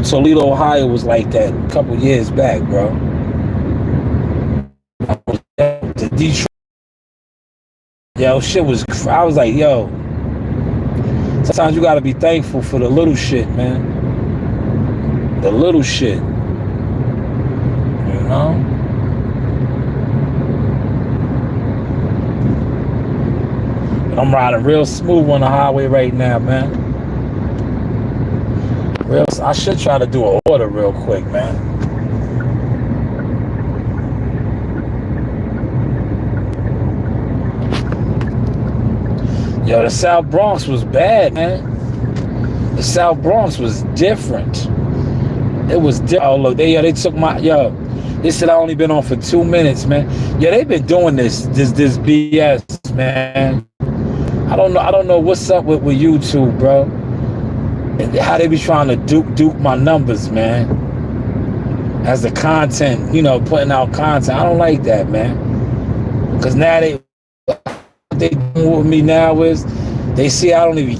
Toledo, Ohio was like that a couple years back, bro. To Detroit. Shit was... I was like, sometimes you gotta be thankful for the little shit, man. The little shit. But I'm riding real smooth on the highway right now, man. I should try to do an order real quick, man. The South Bronx was bad, man. The South Bronx was different. It was different. Oh, look, they took my... They said I only been on for 2 minutes, man. They've been doing this BS, man. I don't know what's up with YouTube, bro. And how they be trying to duke my numbers, man. As the content, putting out content. I don't like that, man. Because now they doing with me now is they see I don't even...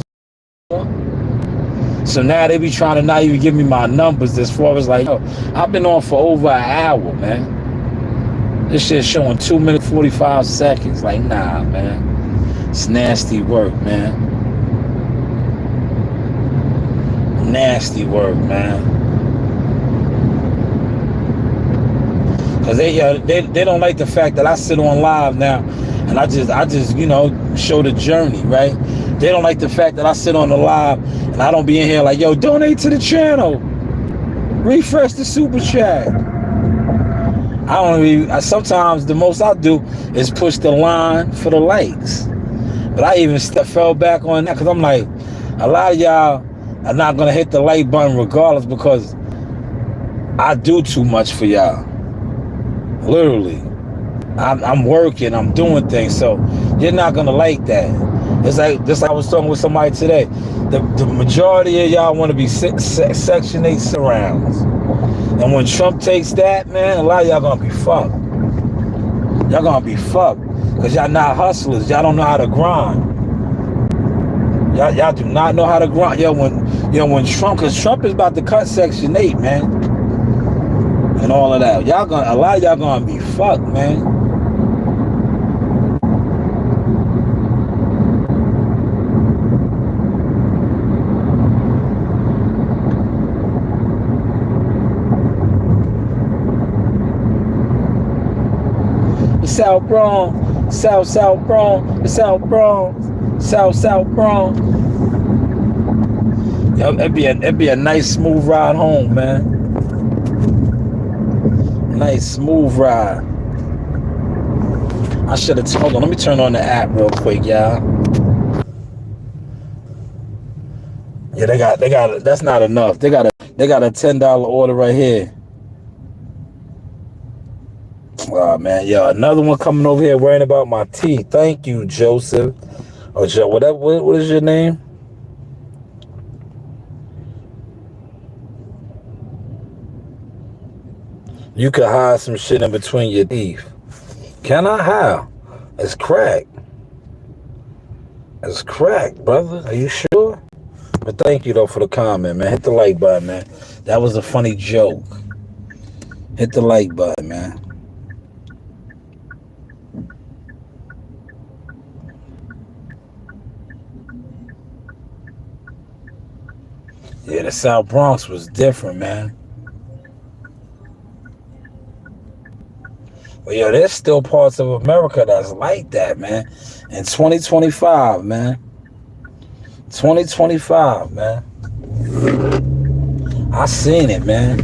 So now they be trying to not even give me my numbers as far as like, I've been on for over an hour, man. This shit showing 2 minutes, 45 seconds. Like, nah, man. It's nasty work, man. Nasty work, man. Cause they don't like the fact that I sit on live now and I just show the journey, right? They don't like the fact that I sit on the live and I don't be in here like, donate to the channel, refresh the super chat. Sometimes the most I do is push the line for the likes. But I even fell back on that because I'm like, a lot of y'all are not gonna hit the like button regardless because I do too much for y'all. Literally. I'm working, I'm doing things, so you're not gonna like that. It's like just like I was talking with somebody today. The majority of y'all want to be Section 8 surrounds. And when Trump takes that, man, a lot of y'all gonna be fucked. Y'all gonna be fucked. Because y'all not hustlers. Y'all don't know how to grind. Y'all do not know how to grind. When Trump, because Trump is about to cut Section 8, man. And all of that. A lot of y'all gonna be fucked, man. South Bronx, South Bronx, South Bronx, South Bronx. Yo, it'd be a nice smooth ride home, man. Nice smooth ride. I should have told them. Let me turn on the app real quick, y'all. Yeah, they got. That's not enough. They got a $10 order right here. Oh man, yo, another one coming over here worrying about my teeth. Thank you, Joseph. Or Joe, whatever. What is your name? You could hide some shit in between your teeth. Can I? How? It's cracked. It's cracked, brother. Are you sure? But thank you, though, for the comment, man. Hit the like button, man. That was a funny joke. Hit the like button, man. Yeah, the South Bronx was different, man. But yo, there's still parts of America that's like that, man. In 2025, man. 2025, man. I seen it, man.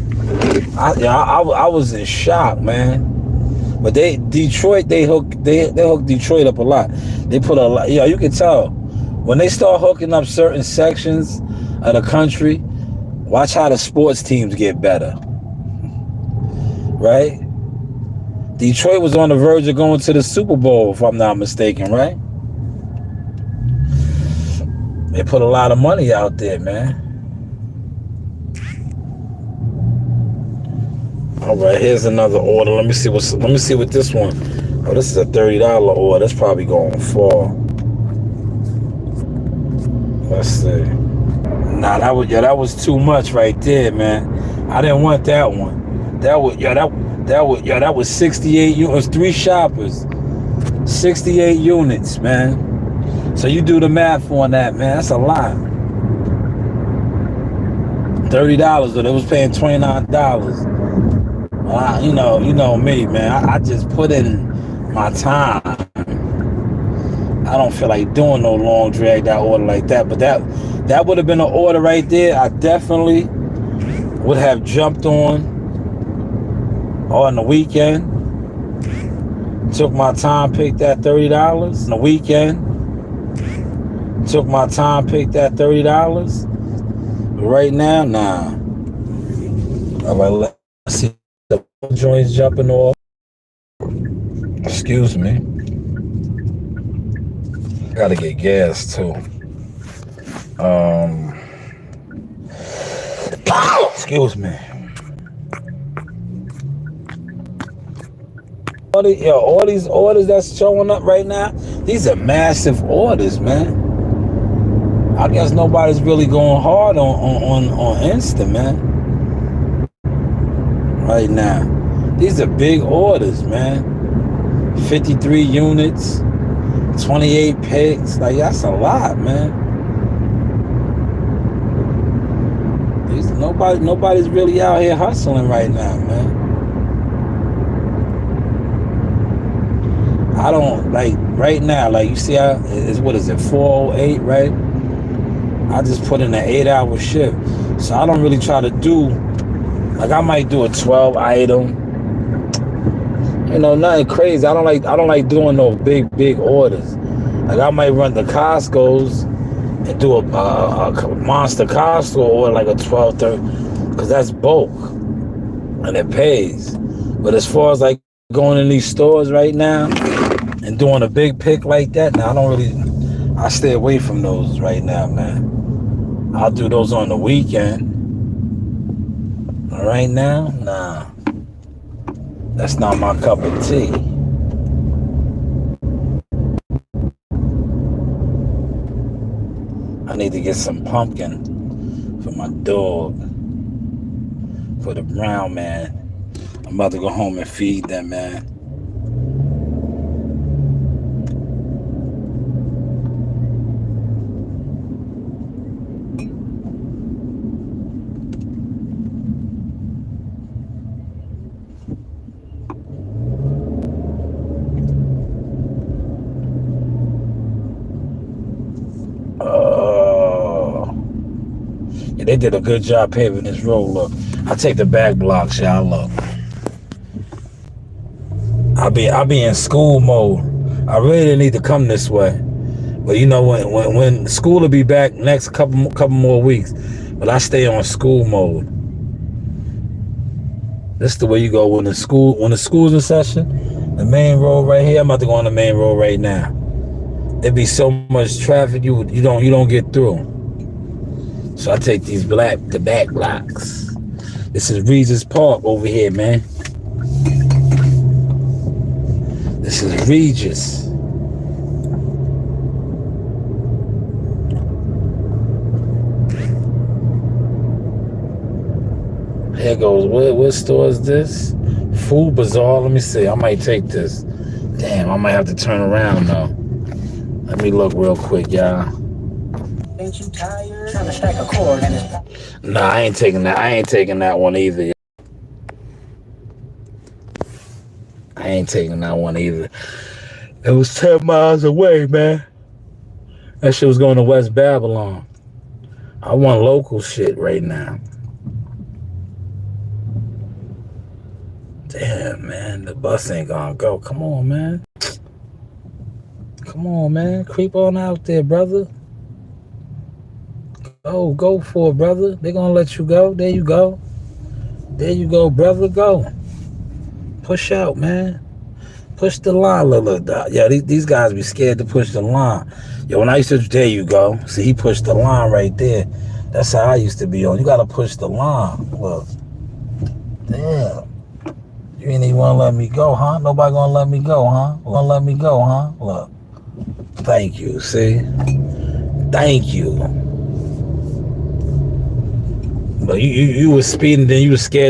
I was in shock, man. But Detroit hooked Detroit up a lot. They put a lot. You can tell when they start hooking up certain sections of the country. Watch how the sports teams get better, right? Detroit was on the verge of going to the Super Bowl, if I'm not mistaken, right? They put a lot of money out there, man. All right, here's another order. Let me see what this one. Oh, this is a $30 order. That's probably going to fall. Let's see. Nah, that was too much right there, man. I didn't want that one. That was 68 units, 3 shoppers. 68 units, man. So you do the math on that, man. That's a lot. $30, though. They was paying $29. You know me, man. I just put in my time. I don't feel like doing no long drag that order like that. But that would have been an order right there. I definitely would have jumped on the weekend. Took my time, picked that $30 on the weekend. Took my time, picked that $30. But right now, nah. All right, let's see the joints jumping off. Excuse me. Gotta get gas too. Excuse me. All these orders that's showing up right now, these are massive orders, man. I guess nobody's really going hard on Insta, man. Right now. These are big orders, man. 53 units, 28 picks. Like, that's a lot, man. Nobody's really out here hustling right now, man. I don't, like, right now, like, you see how, what is it, 408, right? I just put in an 8-hour shift. So I don't really try to do, like, I might do a 12 item. You know, nothing crazy. I don't like doing no big orders. Like, I might run the Costco's and do a monster Costco order, like a 12, 30, because that's bulk and it pays. But as far as like going in these stores right now and doing a big pick like that, now I stay away from those right now, man. I'll do those on the weekend. Right now, nah. That's not my cup of tea. I need to get some pumpkin for my dog, for the brown man. I'm about to go home and feed them, man. They did a good job paving this road. Look, I take the back blocks, y'all. Look, I'll be in school mode. I really didn't need to come this way, but you know when school will be back next couple more weeks, but I stay on school mode. This is the way you go when the school's in session. The main road right here. I'm about to go on the main road right now. There be so much traffic you don't get through. So I take the back blocks. This is Regis Park over here, man. This is Regis. Here goes, what store is this? Food Bazaar. Let me see. I might take this. Damn, I might have to turn around though. Let me look real quick, y'all. Ain't you tired? Trying to strike a chord and it's... Nah, I ain't taking that. I ain't taking that one either. I ain't taking that one either. It was 10 miles away, man. That shit was going to West Babylon. I want local shit right now. Damn, man, the bus ain't gonna go. Come on, man. Come on, man. Creep on out there, brother. Go for it, brother. They gonna let you go. There you go. There you go, brother. Go. Push out, man. Push the line. Look. Yeah, these guys be scared to push the line. Yo, when I used to, there you go. See, he pushed the line right there. That's how I used to be on. You gotta push the line. Look. Damn. You ain't even wanna let me go, huh? Nobody gonna let me go, huh? Gonna let me go, huh? Look. Thank you, see? Thank you. But you was speeding, then you was scared.